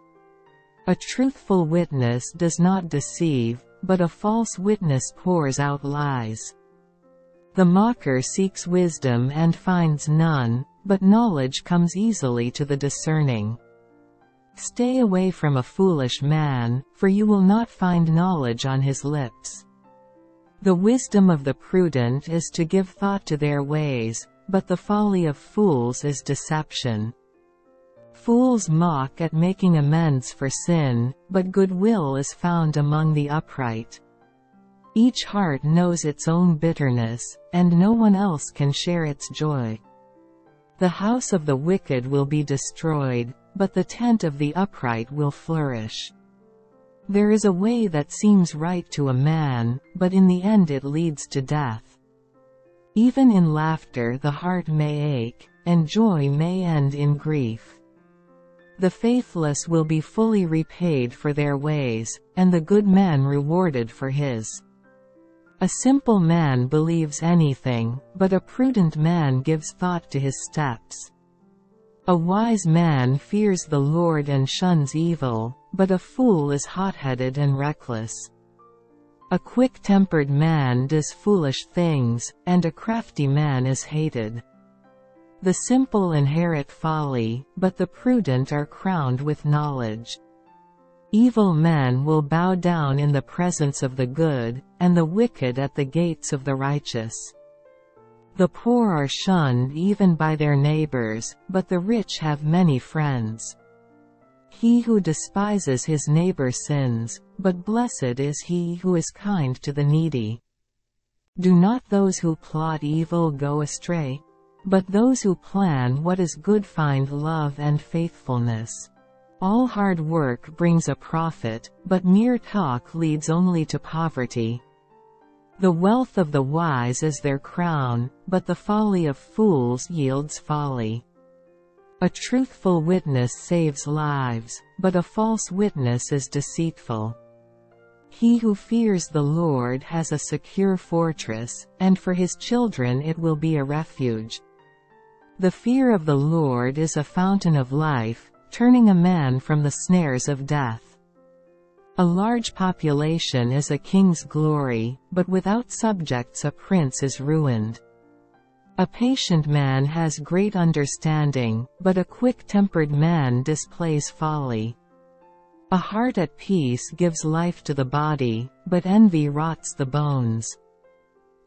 A truthful witness does not deceive, but a false witness pours out lies. The mocker seeks wisdom and finds none, but knowledge comes easily to the discerning. Stay away from a foolish man, for you will not find knowledge on his lips. The wisdom of the prudent is to give thought to their ways, but the folly of fools is deception. Fools mock at making amends for sin, but goodwill is found among the upright. Each heart knows its own bitterness, and no one else can share its joy. The house of the wicked will be destroyed, but the tent of the upright will flourish. There is a way that seems right to a man, but in the end it leads to death. Even in laughter the heart may ache, and joy may end in grief. The faithless will be fully repaid for their ways, and the good man rewarded for his. A simple man believes anything, but a prudent man gives thought to his steps. A wise man fears the Lord and shuns evil, but a fool is hot-headed and reckless. A quick-tempered man does foolish things, and a crafty man is hated. The simple inherit folly, but the prudent are crowned with knowledge. Evil men will bow down in the presence of the good, and the wicked at the gates of the righteous. The poor are shunned even by their neighbors, but the rich have many friends. He who despises his neighbor sins, but blessed is he who is kind to the needy. Do not those who plot evil go astray? But those who plan what is good find love and faithfulness. All hard work brings a profit, but mere talk leads only to poverty. The wealth of the wise is their crown, but the folly of fools yields folly. A truthful witness saves lives, but a false witness is deceitful. He who fears the Lord has a secure fortress, and for his children it will be a refuge. The fear of the Lord is a fountain of life, turning a man from the snares of death. A large population is a king's glory, but without subjects a prince is ruined. A patient man has great understanding, but a quick-tempered man displays folly. A heart at peace gives life to the body, but envy rots the bones.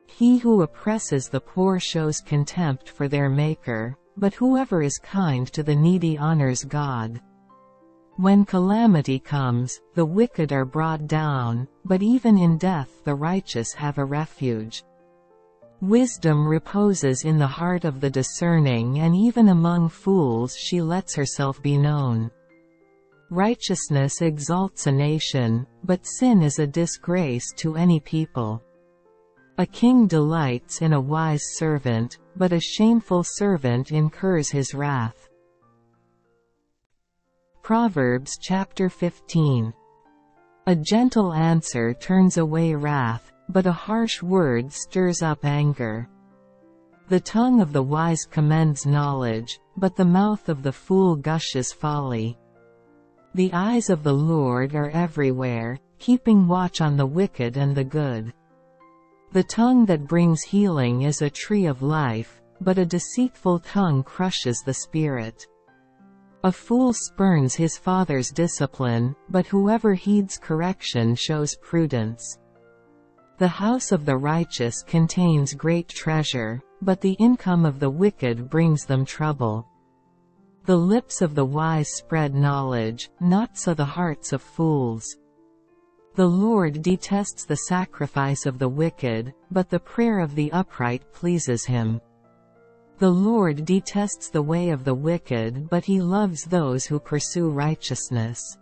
He who oppresses the poor shows contempt for their Maker, but whoever is kind to the needy honors God. When calamity comes, the wicked are brought down, but even in death the righteous have a refuge. Wisdom reposes in the heart of the discerning, and even among fools she lets herself be known. Righteousness exalts a nation, but sin is a disgrace to any people. A king delights in a wise servant, but a shameful servant incurs his wrath. Proverbs chapter 15. A gentle answer turns away wrath, but a harsh word stirs up anger. The tongue of the wise commends knowledge, but the mouth of the fool gushes folly. The eyes of the Lord are everywhere, keeping watch on the wicked and the good. The tongue that brings healing is a tree of life, but a deceitful tongue crushes the spirit. A fool spurns his father's discipline, but whoever heeds correction shows prudence. The house of the righteous contains great treasure, but the income of the wicked brings them trouble. The lips of the wise spread knowledge, not so the hearts of fools. The Lord detests the sacrifice of the wicked, but the prayer of the upright pleases him. The Lord detests the way of the wicked, but he loves those who pursue righteousness.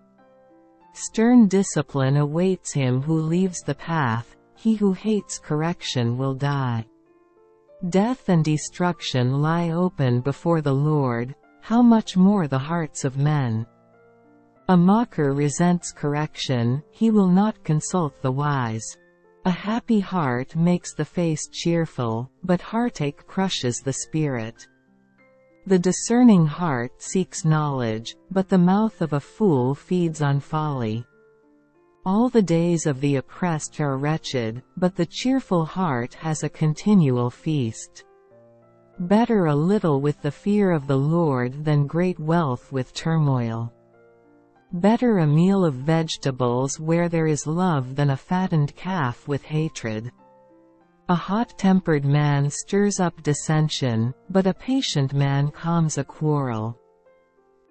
Stern discipline awaits him who leaves the path, he who hates correction will die. Death and destruction lie open before the Lord, how much more the hearts of men. A mocker resents correction, he will not consult the wise. A happy heart makes the face cheerful, but heartache crushes the spirit. The discerning heart seeks knowledge, but the mouth of a fool feeds on folly. All the days of the oppressed are wretched, but the cheerful heart has a continual feast. Better a little with the fear of the Lord than great wealth with turmoil. Better a meal of vegetables where there is love than a fattened calf with hatred. A hot-tempered man stirs up dissension, but a patient man calms a quarrel.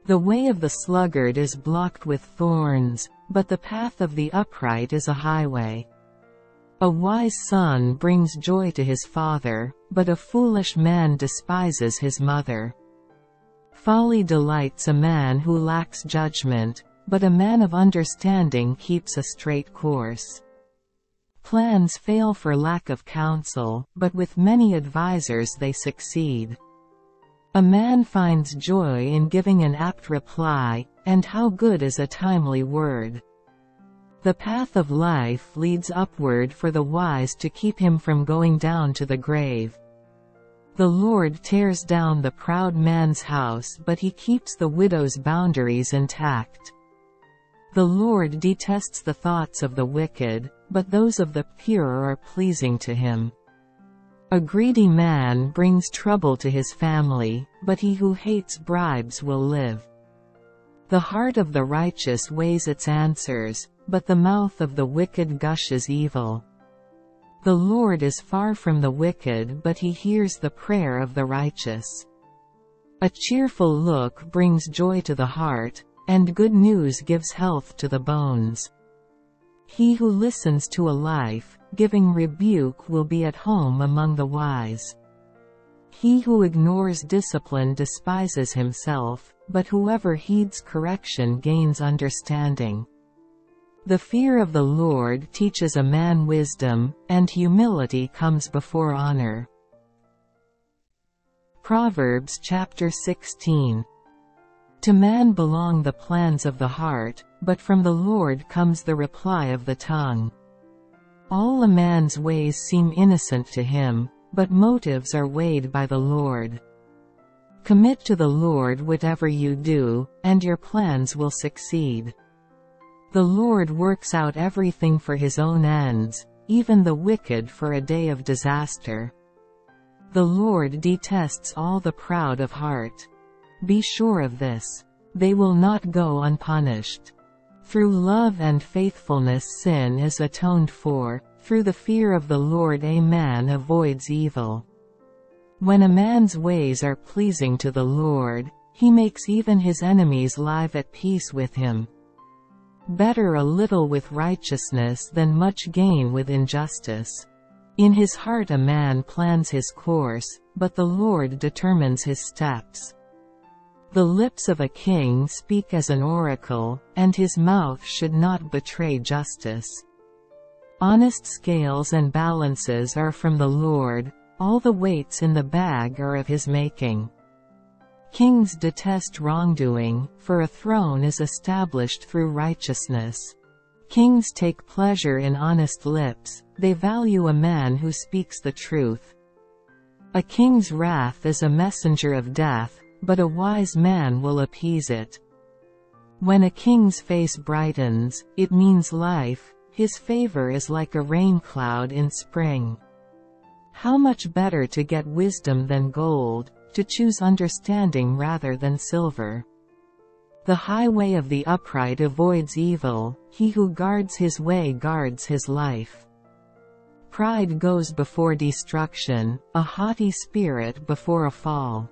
The way of the sluggard is blocked with thorns, but the path of the upright is a highway. A wise son brings joy to his father, but a foolish man despises his mother. Folly delights a man who lacks judgment, but a man of understanding keeps a straight course. Plans fail for lack of counsel, but with many advisers they succeed. A man finds joy in giving an apt reply, and how good is a timely word. The path of life leads upward for the wise to keep him from going down to the grave. The Lord tears down the proud man's house, but he keeps the widow's boundaries intact. The Lord detests the thoughts of the wicked, but those of the pure are pleasing to him. A greedy man brings trouble to his family, but he who hates bribes will live. The heart of the righteous weighs its answers, but the mouth of the wicked gushes evil. The Lord is far from the wicked, but he hears the prayer of the righteous. A cheerful look brings joy to the heart, and good news gives health to the bones. He who listens to a life-giving rebuke will be at home among the wise. He who ignores discipline despises himself, but whoever heeds correction gains understanding. The fear of the Lord teaches a man wisdom, and humility comes before honor. Proverbs chapter 16. To man belong the plans of the heart, but from the Lord comes the reply of the tongue. All a man's ways seem innocent to him, but motives are weighed by the Lord. Commit to the Lord whatever you do, and your plans will succeed. The Lord works out everything for his own ends, even the wicked for a day of disaster. The Lord detests all the proud of heart. Be sure of this. They will not go unpunished. Through love and faithfulness sin is atoned for, through the fear of the Lord a man avoids evil. When a man's ways are pleasing to the Lord, He makes even his enemies live at peace with him. Better a little with righteousness than much gain with injustice. In his heart a man plans his course, but the Lord determines his steps. The lips of a king speak as an oracle, and his mouth should not betray justice. Honest scales and balances are from the Lord, all the weights in the bag are of his making. Kings detest wrongdoing, for a throne is established through righteousness. Kings take pleasure in honest lips, they value a man who speaks the truth. A king's wrath is a messenger of death, but a wise man will appease it. When a king's face brightens, it means life, his favor is like a rain cloud in spring. How much better to get wisdom than gold, to choose understanding rather than silver. The highway of the upright avoids evil, he who guards his way guards his life. Pride goes before destruction, a haughty spirit before a fall.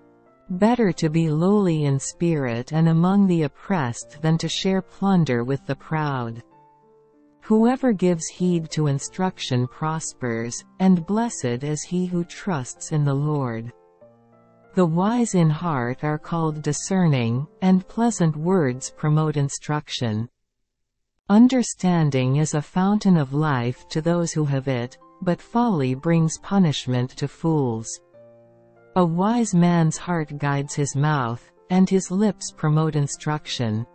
Better to be lowly in spirit and among the oppressed than to share plunder with the proud. Whoever gives heed to instruction prospers, and blessed is he who trusts in the Lord. The wise in heart are called discerning, and pleasant words promote instruction. Understanding is a fountain of life to those who have it, but folly brings punishment to fools. A wise man's heart guides his mouth, and his lips promote instruction.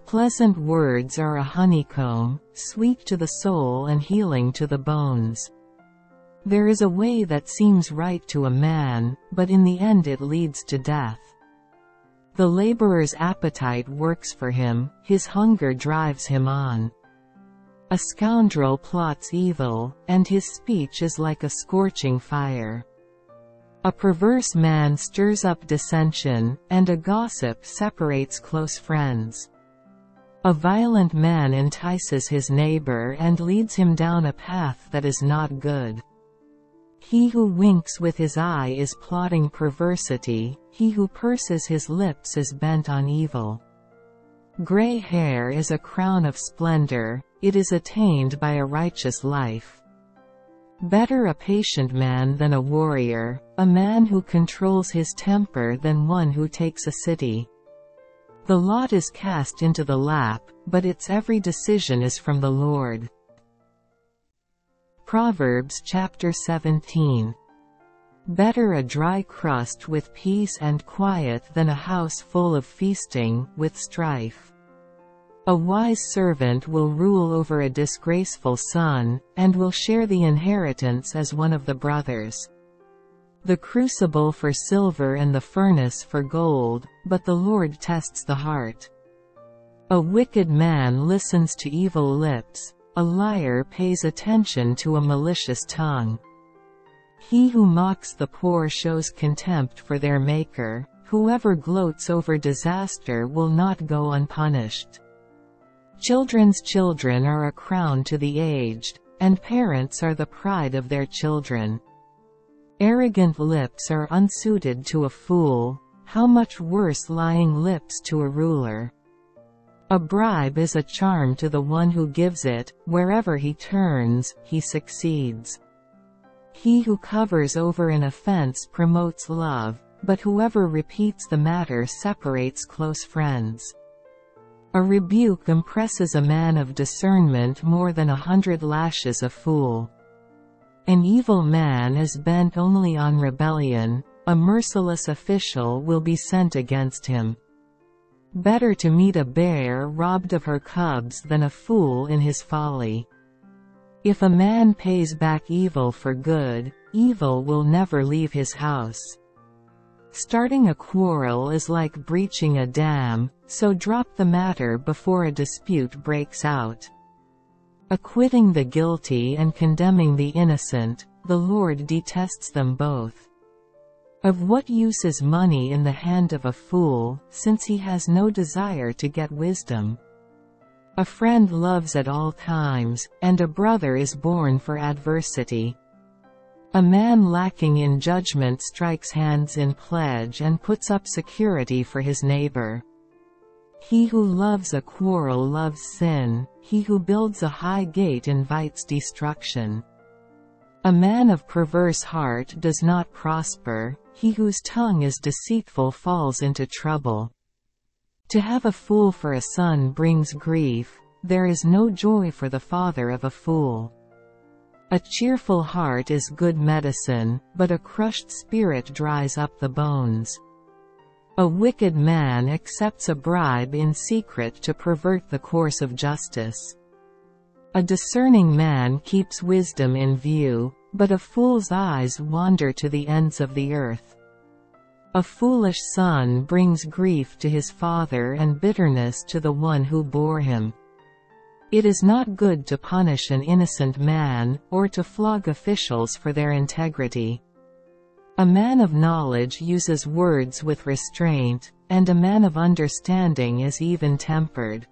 Pleasant words are a honeycomb, sweet to the soul and healing to the bones. There is a way that seems right to a man, but in the end it leads to death. The laborer's appetite works for him, his hunger drives him on. A scoundrel plots evil, and his speech is like a scorching fire. A perverse man stirs up dissension, and a gossip separates close friends. A violent man entices his neighbor and leads him down a path that is not good. He who winks with his eye is plotting perversity, he who purses his lips is bent on evil. Gray hair is a crown of splendor, it is attained by a righteous life. Better a patient man than a warrior, a man who controls his temper than one who takes a city. The lot is cast into the lap, but its every decision is from the Lord. Proverbs chapter 17. Better a dry crust with peace and quiet than a house full of feasting, with strife. A wise servant will rule over a disgraceful son, and will share the inheritance as one of the brothers. The crucible for silver and the furnace for gold, but the Lord tests the heart. A wicked man listens to evil lips, a liar pays attention to a malicious tongue. He who mocks the poor shows contempt for their Maker, whoever gloats over disaster will not go unpunished. Children's children are a crown to the aged, and parents are the pride of their children. Arrogant lips are unsuited to a fool, how much worse lying lips to a ruler. A bribe is a charm to the one who gives it, wherever he turns, he succeeds. He who covers over an offense promotes love, but whoever repeats the matter separates close friends. A rebuke impresses a man of discernment more than 100 lashes a fool. An evil man is bent only on rebellion, a merciless official will be sent against him. Better to meet a bear robbed of her cubs than a fool in his folly. If a man pays back evil for good, evil will never leave his house. Starting a quarrel is like breaching a dam, so drop the matter before a dispute breaks out. Acquitting the guilty and condemning the innocent, the Lord detests them both. Of what use is money in the hand of a fool, since he has no desire to get wisdom? A friend loves at all times, and a brother is born for adversity. A man lacking in judgment strikes hands in pledge and puts up security for his neighbor. He who loves a quarrel loves sin, he who builds a high gate invites destruction. A man of perverse heart does not prosper, he whose tongue is deceitful falls into trouble. To have a fool for a son brings grief, there is no joy for the father of a fool. A cheerful heart is good medicine, but a crushed spirit dries up the bones. A wicked man accepts a bribe in secret to pervert the course of justice. A discerning man keeps wisdom in view, but a fool's eyes wander to the ends of the earth. A foolish son brings grief to his father and bitterness to the one who bore him. It is not good to punish an innocent man, or to flog officials for their integrity. A man of knowledge uses words with restraint, and a man of understanding is even-tempered.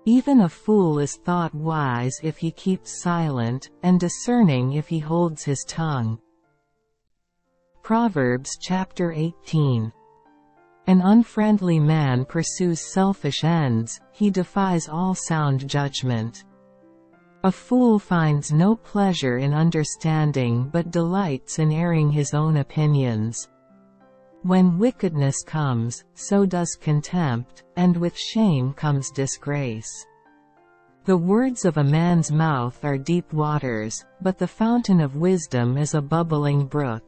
Even a fool is thought wise if he keeps silent, and discerning if he holds his tongue. Proverbs chapter 18. An unfriendly man pursues selfish ends, he defies all sound judgment. A fool finds no pleasure in understanding but delights in airing his own opinions. When wickedness comes, so does contempt, and with shame comes disgrace. The words of a man's mouth are deep waters, but the fountain of wisdom is a bubbling brook.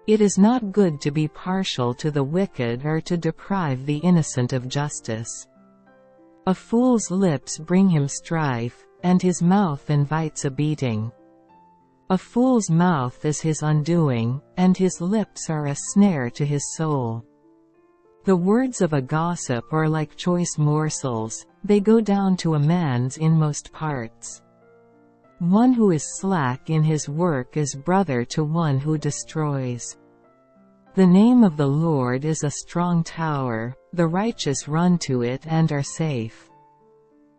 It is not good to be partial to the wicked or to deprive the innocent of justice. A fool's lips bring him strife, and his mouth invites a beating. A fool's mouth is his undoing, and his lips are a snare to his soul. The words of a gossip are like choice morsels, they go down to a man's inmost parts. One who is slack in his work is brother to one who destroys. The name of the Lord is a strong tower, the righteous run to it and are safe.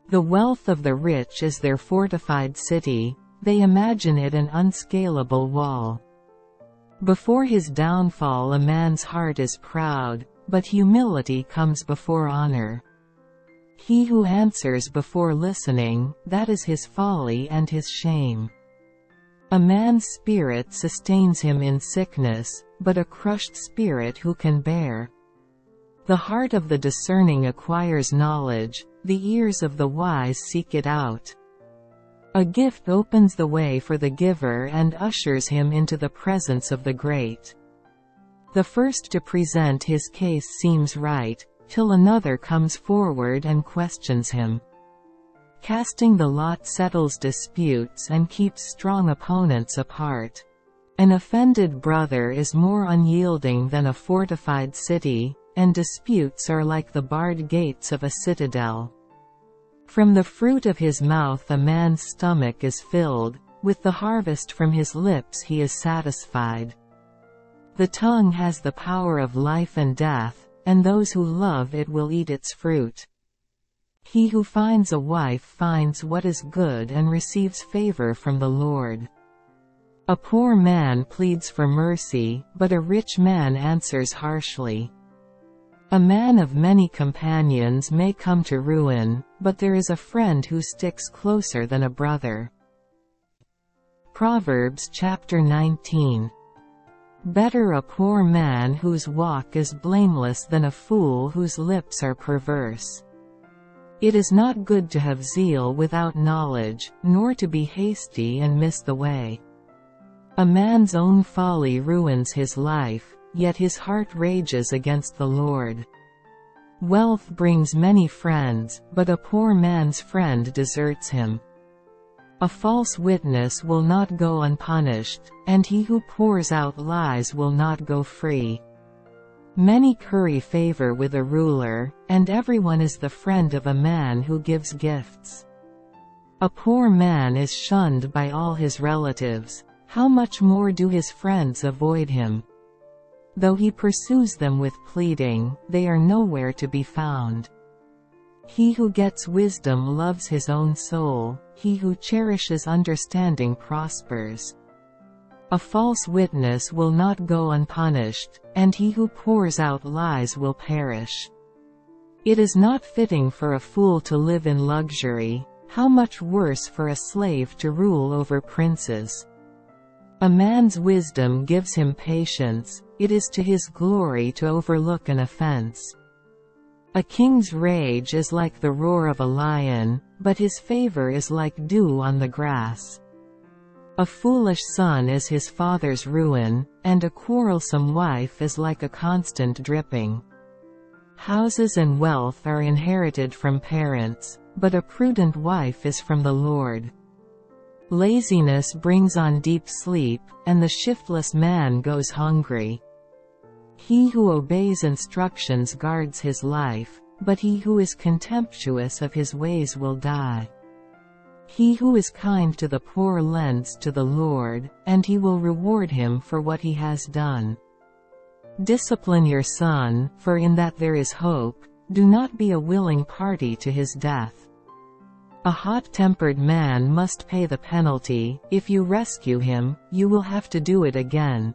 The wealth of the rich is their fortified city, they imagine it an unscalable wall. Before his downfall a man's heart is proud, but humility comes before honor. He who answers before listening, that is his folly and his shame. A man's spirit sustains him in sickness, but a crushed spirit who can bear? The heart of the discerning acquires knowledge, the ears of the wise seek it out. A gift opens the way for the giver and ushers him into the presence of the great. The first to present his case seems right, till another comes forward and questions him. Casting the lot settles disputes and keeps strong opponents apart. An offended brother is more unyielding than a fortified city, and disputes are like the barred gates of a citadel. From the fruit of his mouth a man's stomach is filled, with the harvest from his lips he is satisfied. The tongue has the power of life and death, and those who love it will eat its fruit. He who finds a wife finds what is good and receives favor from the Lord. A poor man pleads for mercy, but a rich man answers harshly. A man of many companions may come to ruin, but there is a friend who sticks closer than a brother. Proverbs chapter 19. Better a poor man whose walk is blameless than a fool whose lips are perverse. It is not good to have zeal without knowledge, nor to be hasty and miss the way. A man's own folly ruins his life, yet his heart rages against the Lord. Wealth brings many friends, but a poor man's friend deserts him. A false witness will not go unpunished, and he who pours out lies will not go free. Many curry favor with a ruler, and everyone is the friend of a man who gives gifts. A poor man is shunned by all his relatives, how much more do his friends avoid him? Though he pursues them with pleading, they are nowhere to be found. He who gets wisdom loves his own soul, he who cherishes understanding prospers. A false witness will not go unpunished, and he who pours out lies will perish. It is not fitting for a fool to live in luxury, how much worse for a slave to rule over princes. A man's wisdom gives him patience, it is to his glory to overlook an offense. A king's rage is like the roar of a lion, but his favor is like dew on the grass. A foolish son is his father's ruin, and a quarrelsome wife is like a constant dripping. Houses and wealth are inherited from parents, but a prudent wife is from the Lord. Laziness brings on deep sleep, and the shiftless man goes hungry. He who obeys instructions guards his life, but he who is contemptuous of his ways will die. He who is kind to the poor lends to the Lord, and he will reward him for what he has done. Discipline your son, for in that there is hope. Do not be a willing party to his death. A hot-tempered man must pay the penalty. If you rescue him, you will have to do it again.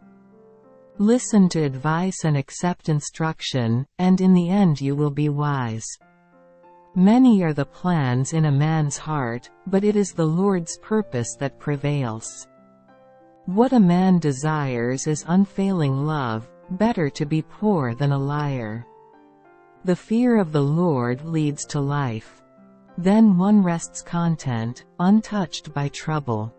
Listen to advice and accept instruction, and in the end you will be wise. Many are the plans in a man's heart, but it is the Lord's purpose that prevails. What a man desires is unfailing love, better to be poor than a liar. The fear of the Lord leads to life. Then one rests content, untouched by trouble.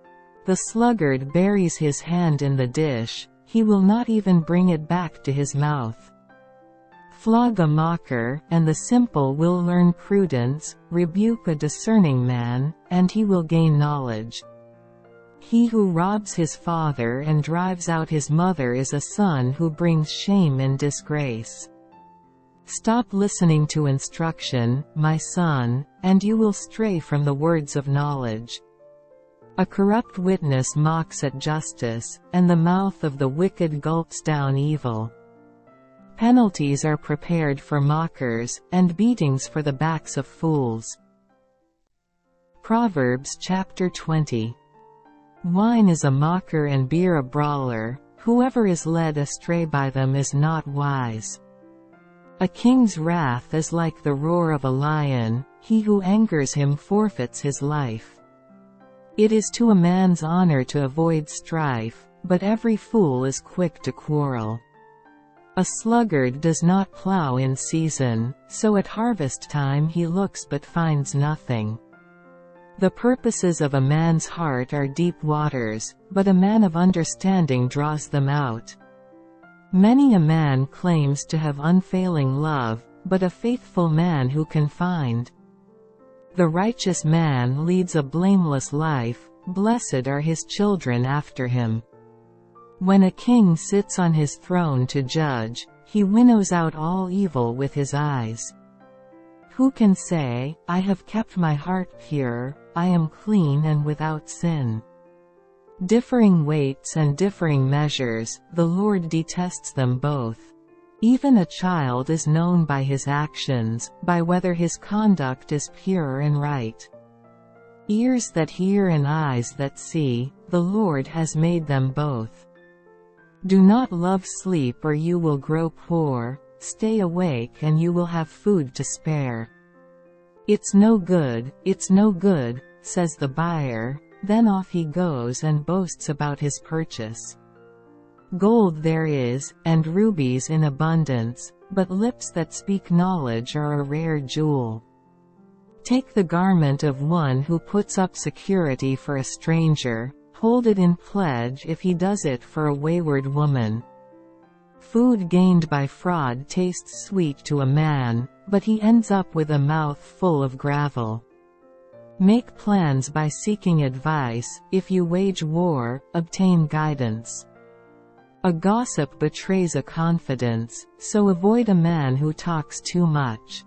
The sluggard buries his hand in the dish, he will not even bring it back to his mouth. Flog a mocker, and the simple will learn prudence. Rebuke a discerning man, and he will gain knowledge. He who robs his father and drives out his mother is a son who brings shame and disgrace. Stop listening to instruction, my son, and you will stray from the words of knowledge. A corrupt witness mocks at justice, and the mouth of the wicked gulps down evil. Penalties are prepared for mockers, and beatings for the backs of fools. Proverbs chapter 20. Wine is a mocker and beer a brawler, whoever is led astray by them is not wise. A king's wrath is like the roar of a lion, he who angers him forfeits his life. It is to a man's honor to avoid strife, but every fool is quick to quarrel. A sluggard does not plow in season, so at harvest time he looks but finds nothing. The purposes of a man's heart are deep waters, but a man of understanding draws them out. Many a man claims to have unfailing love, but a faithful man who can find? The righteous man leads a blameless life, blessed are his children after him. When a king sits on his throne to judge, he winnows out all evil with his eyes. Who can say, I have kept my heart pure, I am clean and without sin? Differing weights and differing measures, the Lord detests them both. Even a child is known by his actions, by whether his conduct is pure and right. Ears that hear and eyes that see, the Lord has made them both. Do not love sleep or you will grow poor, stay awake and you will have food to spare. It's no good, says the buyer, then off he goes and boasts about his purchase. Gold there is, and rubies in abundance, but lips that speak knowledge are a rare jewel. Take the garment of one who puts up security for a stranger, hold it in pledge if he does it for a wayward woman. Food gained by fraud tastes sweet to a man, but he ends up with a mouth full of gravel. Make plans by seeking advice, if you wage war, obtain guidance. A gossip betrays a confidence, so avoid a man who talks too much.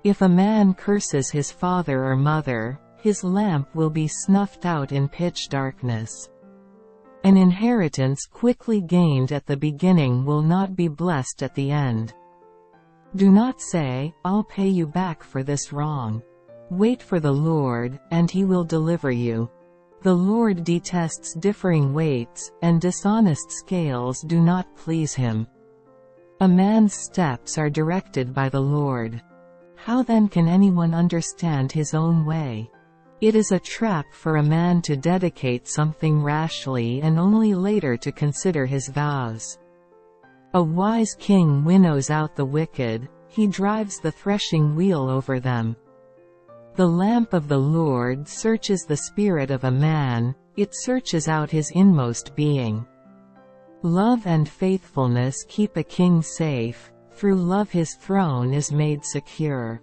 If a man curses his father or mother, his lamp will be snuffed out in pitch darkness. An inheritance quickly gained at the beginning will not be blessed at the end. Do not say, I'll pay you back for this wrong. Wait for the Lord, and he will deliver you. The Lord detests differing weights, and dishonest scales do not please him. A man's steps are directed by the Lord. How then can anyone understand his own way? It is a trap for a man to dedicate something rashly and only later to consider his vows. A wise king winnows out the wicked, he drives the threshing wheel over them. The lamp of the Lord searches the spirit of a man, it searches out his inmost being. Love and faithfulness keep a king safe, through love his throne is made secure.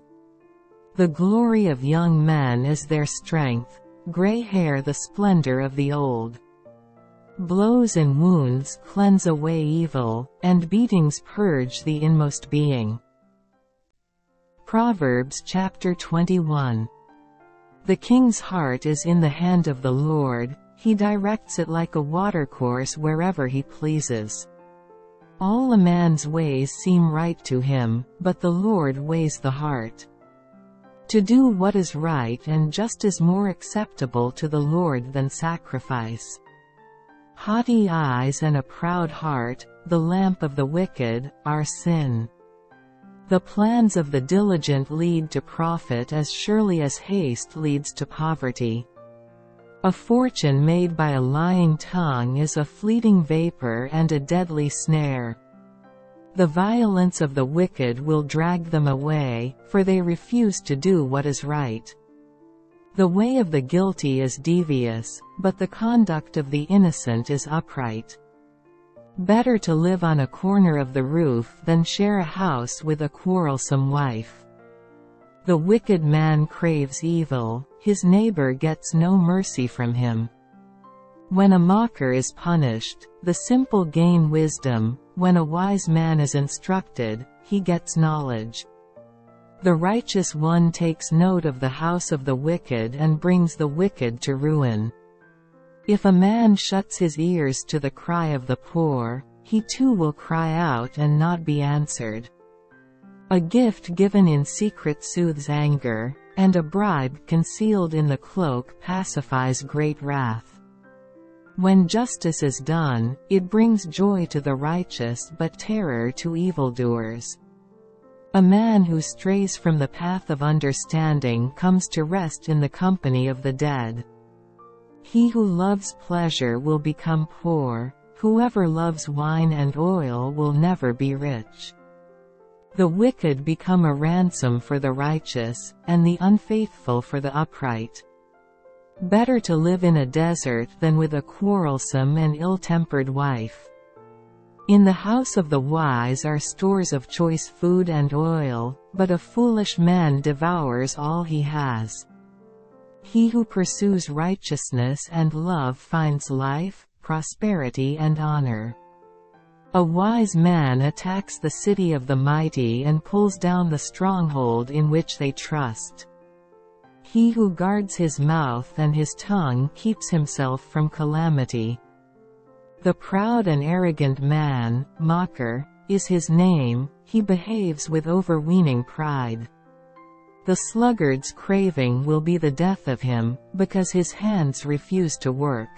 The glory of young men is their strength, gray hair the splendor of the old. Blows and wounds cleanse away evil, and beatings purge the inmost being. Proverbs chapter 21. The king's heart is in the hand of the Lord, he directs it like a watercourse wherever he pleases. All a man's ways seem right to him, but the Lord weighs the heart. To do what is right and just is more acceptable to the Lord than sacrifice. Haughty eyes and a proud heart, the lamp of the wicked, are sin. The plans of the diligent lead to profit as surely as haste leads to poverty. A fortune made by a lying tongue is a fleeting vapor and a deadly snare. The violence of the wicked will drag them away, for they refuse to do what is right. The way of the guilty is devious, but the conduct of the innocent is upright. Better to live on a corner of the roof than share a house with a quarrelsome wife. The wicked man craves evil, his neighbor gets no mercy from him. When a mocker is punished, the simple gain wisdom, when a wise man is instructed, he gets knowledge. The righteous one takes note of the house of the wicked and brings the wicked to ruin. If a man shuts his ears to the cry of the poor, he too will cry out and not be answered. A gift given in secret soothes anger, and a bribe concealed in the cloak pacifies great wrath. When justice is done, it brings joy to the righteous but terror to evildoers. A man who strays from the path of understanding comes to rest in the company of the dead. He who loves pleasure will become poor, whoever loves wine and oil will never be rich. The wicked become a ransom for the righteous, and the unfaithful for the upright. Better to live in a desert than with a quarrelsome and ill-tempered wife. In the house of the wise are stores of choice food and oil, but a foolish man devours all he has. He who pursues righteousness and love finds life, prosperity and honor. A wise man attacks the city of the mighty and pulls down the stronghold in which they trust. He who guards his mouth and his tongue keeps himself from calamity. The proud and arrogant man, mocker, is his name, he behaves with overweening pride. The sluggard's craving will be the death of him, because his hands refuse to work.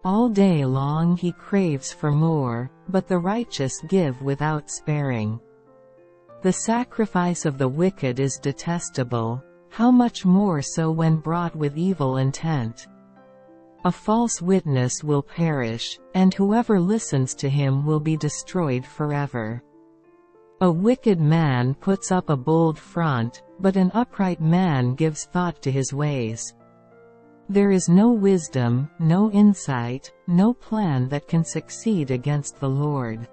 All day long he craves for more, but the righteous give without sparing. The sacrifice of the wicked is detestable, how much more so when brought with evil intent. A false witness will perish, and whoever listens to him will be destroyed forever. A wicked man puts up a bold front, but an upright man gives thought to his ways. There is no wisdom, no insight, no plan that can succeed against the Lord.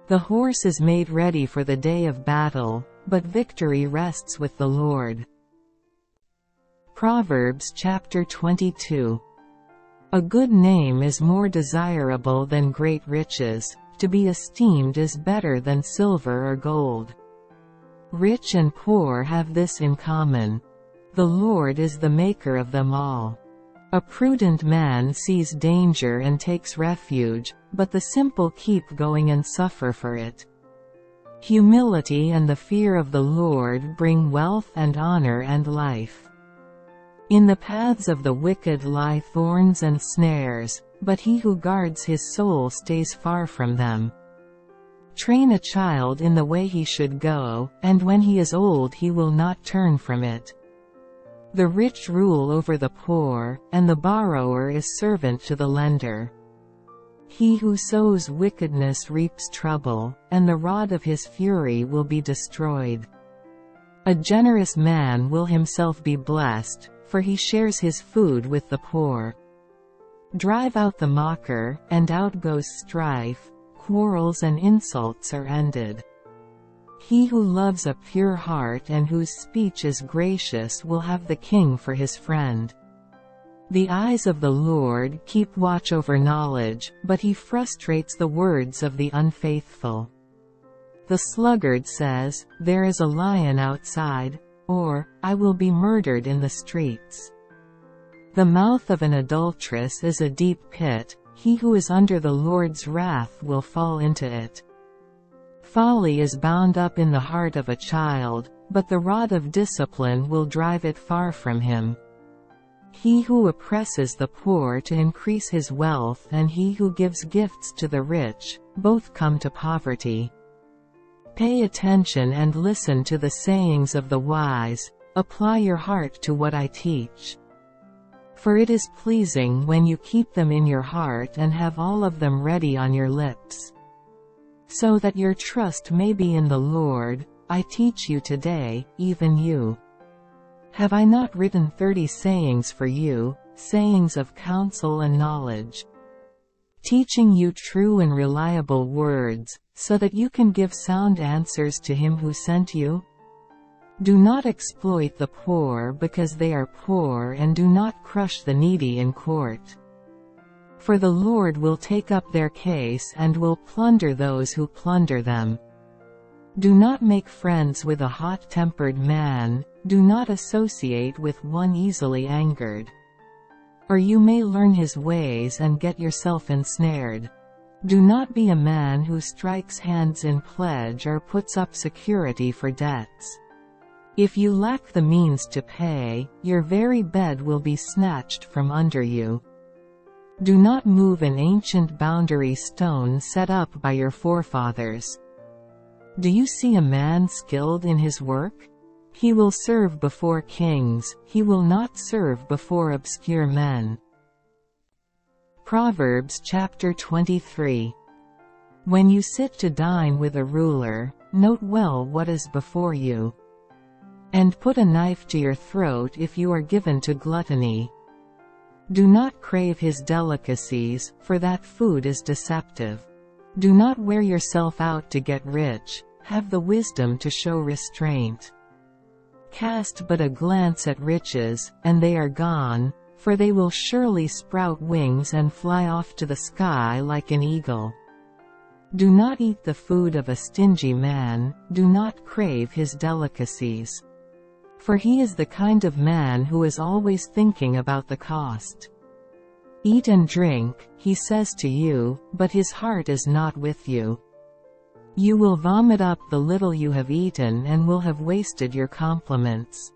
The horse is made ready for the day of battle, but victory rests with the Lord. Proverbs chapter 22. A good name is more desirable than great riches, to be esteemed is better than silver or gold. Rich and poor have this in common. The Lord is the maker of them all. A prudent man sees danger and takes refuge, but the simple keep going and suffer for it. Humility and the fear of the Lord bring wealth and honor and life. In the paths of the wicked lie thorns and snares, but he who guards his soul stays far from them. Train a child in the way he should go, and when he is old he will not turn from it. The rich rule over the poor, and the borrower is servant to the lender. He who sows wickedness reaps trouble, and the rod of his fury will be destroyed. A generous man will himself be blessed, for he shares his food with the poor. Drive out the mocker, and out goes strife, quarrels and insults are ended. He who loves a pure heart and whose speech is gracious will have the king for his friend. The eyes of the Lord keep watch over knowledge, but he frustrates the words of the unfaithful. The sluggard says, "There is a lion outside," or, "I will be murdered in the streets." The mouth of an adulteress is a deep pit, he who is under the Lord's wrath will fall into it. Folly is bound up in the heart of a child, but the rod of discipline will drive it far from him. He who oppresses the poor to increase his wealth and he who gives gifts to the rich, both come to poverty. Pay attention and listen to the sayings of the wise, apply your heart to what I teach. For it is pleasing when you keep them in your heart and have all of them ready on your lips. So that your trust may be in the Lord, I teach you today, even you. Have I not written 30 sayings for you, sayings of counsel and knowledge? Teaching you true and reliable words, so that you can give sound answers to him who sent you? Do not exploit the poor because they are poor, and do not crush the needy in court. For the Lord will take up their case and will plunder those who plunder them. Do not make friends with a hot-tempered man, do not associate with one easily angered. Or you may learn his ways and get yourself ensnared. Do not be a man who strikes hands in pledge or puts up security for debts. If you lack the means to pay, your very bed will be snatched from under you. Do not move an ancient boundary stone set up by your forefathers. Do you see a man skilled in his work? He will serve before kings, he will not serve before obscure men. Proverbs chapter 23. When you sit to dine with a ruler, note well what is before you. And put a knife to your throat if you are given to gluttony. Do not crave his delicacies, for that food is deceptive. Do not wear yourself out to get rich, have the wisdom to show restraint. Cast but a glance at riches, and they are gone, for they will surely sprout wings and fly off to the sky like an eagle. Do not eat the food of a stingy man, do not crave his delicacies. For he is the kind of man who is always thinking about the cost. Eat and drink, he says to you, but his heart is not with you. You will vomit up the little you have eaten and will have wasted your compliments.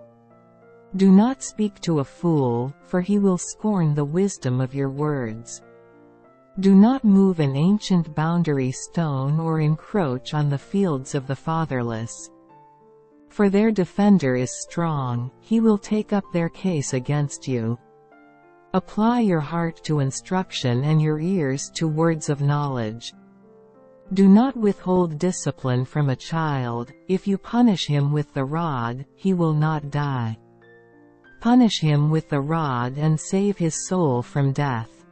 Do not speak to a fool, for he will scorn the wisdom of your words. Do not move an ancient boundary stone or encroach on the fields of the fatherless. For their defender is strong, he will take up their case against you. Apply your heart to instruction and your ears to words of knowledge. Do not withhold discipline from a child, if you punish him with the rod, he will not die. Punish him with the rod and save his soul from death.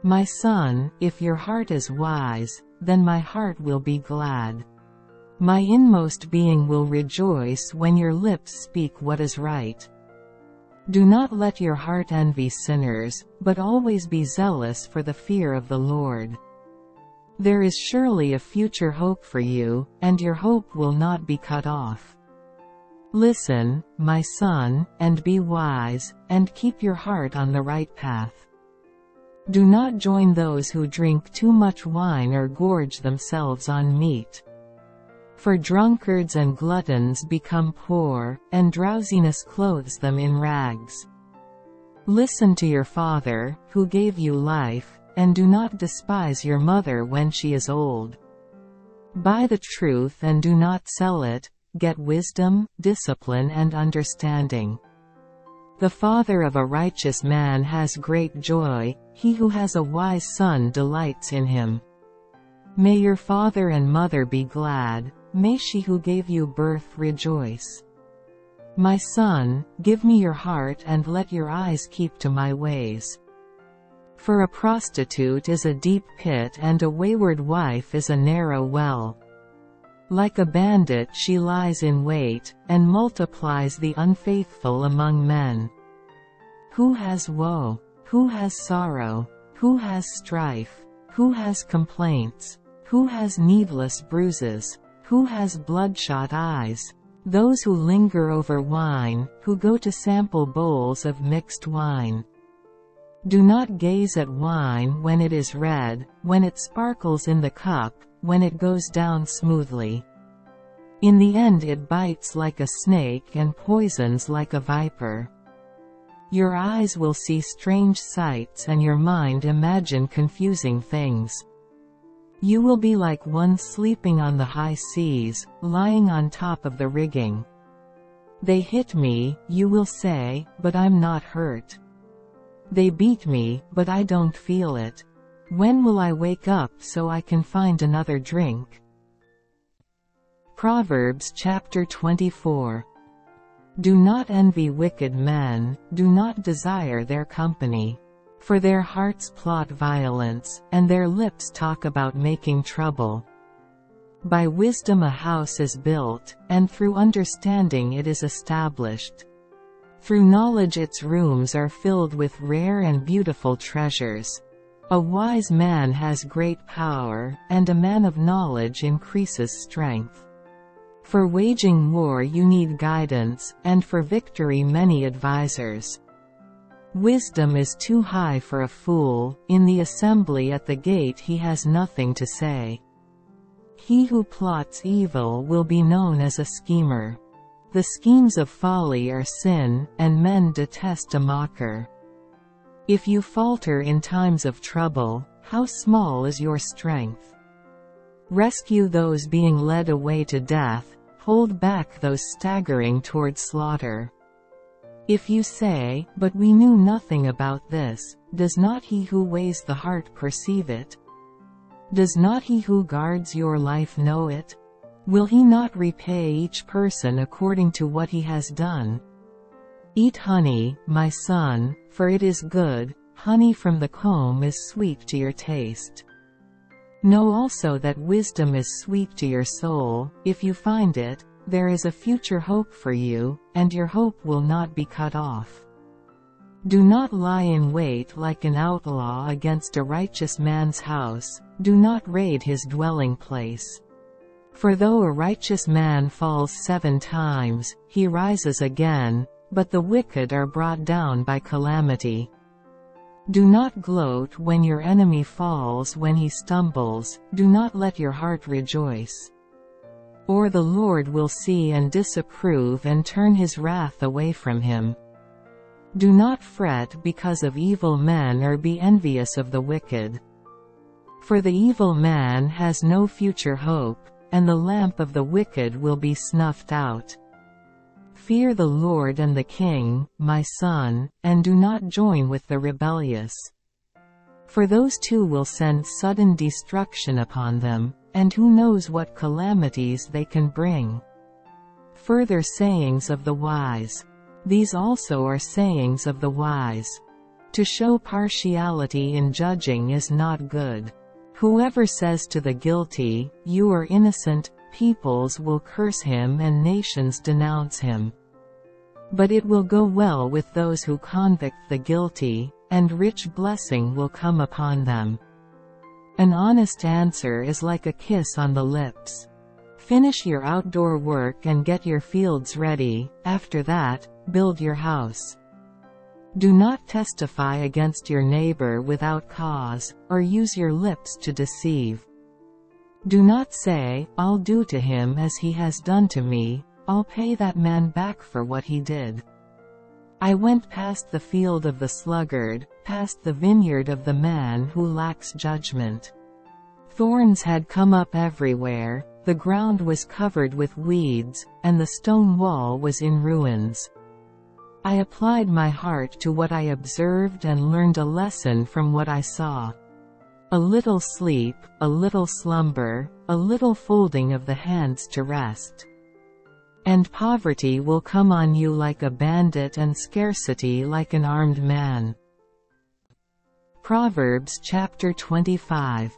My son, if your heart is wise, then my heart will be glad. My inmost being will rejoice when your lips speak what is right. Do not let your heart envy sinners, but always be zealous for the fear of the Lord. There is surely a future hope for you, and your hope will not be cut off. Listen, my son, and be wise, and keep your heart on the right path. Do not join those who drink too much wine or gorge themselves on meat. For drunkards and gluttons become poor, and drowsiness clothes them in rags. Listen to your father, who gave you life, and do not despise your mother when she is old. Buy the truth and do not sell it, get wisdom, discipline and understanding. The father of a righteous man has great joy, he who has a wise son delights in him. May your father and mother be glad, may she who gave you birth rejoice. My son, give me your heart and let your eyes keep to my ways. For a prostitute is a deep pit and a wayward wife is a narrow well. Like a bandit she lies in wait, and multiplies the unfaithful among men. Who has woe? Who has sorrow? Who has strife? Who has complaints? Who has needless bruises? Who has bloodshot eyes? Those who linger over wine, who go to sample bowls of mixed wine. Do not gaze at wine when it is red, when it sparkles in the cup, when it goes down smoothly. In the end it bites like a snake and poisons like a viper. Your eyes will see strange sights and your mind imagine confusing things. You will be like one sleeping on the high seas, lying on top of the rigging. They hit me, you will say, but I'm not hurt. They beat me, but I don't feel it. When will I wake up so I can find another drink? Proverbs chapter 24. Do not envy wicked men, do not desire their company. For their hearts plot violence, and their lips talk about making trouble. By wisdom a house is built, and through understanding it is established. Through knowledge its rooms are filled with rare and beautiful treasures. A wise man has great power, and a man of knowledge increases strength. For waging war you need guidance, and for victory many advisers. Wisdom is too high for a fool, in the assembly at the gate he has nothing to say. He who plots evil will be known as a schemer. The schemes of folly are sin, and men detest a mocker. If you falter in times of trouble, how small is your strength? Rescue those being led away to death, hold back those staggering toward slaughter. If you say, but we knew nothing about this, does not he who weighs the heart perceive it? Does not he who guards your life know it? Will he not repay each person according to what he has done? Eat honey, my son, for it is good, honey from the comb is sweet to your taste. Know also that wisdom is sweet to your soul, if you find it, there is a future hope for you, and your hope will not be cut off. Do not lie in wait like an outlaw against a righteous man's house, do not raid his dwelling place. For though a righteous man falls 7 times, he rises again, but the wicked are brought down by calamity. Do not gloat when your enemy falls when he stumbles, do not let your heart rejoice. Or the Lord will see and disapprove and turn his wrath away from him. Do not fret because of evil men or be envious of the wicked. For the evil man has no future hope, and the lamp of the wicked will be snuffed out. Fear the Lord and the King, my son, and do not join with the rebellious. For those two will send sudden destruction upon them, and who knows what calamities they can bring. Further sayings of the wise. These also are sayings of the wise. To show partiality in judging is not good. Whoever says to the guilty, "You are innocent," peoples will curse him and nations denounce him. But it will go well with those who convict the guilty, and rich blessing will come upon them. An honest answer is like a kiss on the lips. Finish your outdoor work and get your fields ready, after that, build your house. Do not testify against your neighbor without cause, or use your lips to deceive. Do not say, "I'll do to him as he has done to me, I'll pay that man back for what he did." I went past the field of the sluggard, past the vineyard of the man who lacks judgment. Thorns had come up everywhere, the ground was covered with weeds, and the stone wall was in ruins. I applied my heart to what I observed and learned a lesson from what I saw. A little sleep, a little slumber, a little folding of the hands to rest. And poverty will come on you like a bandit and scarcity like an armed man. Proverbs chapter 25.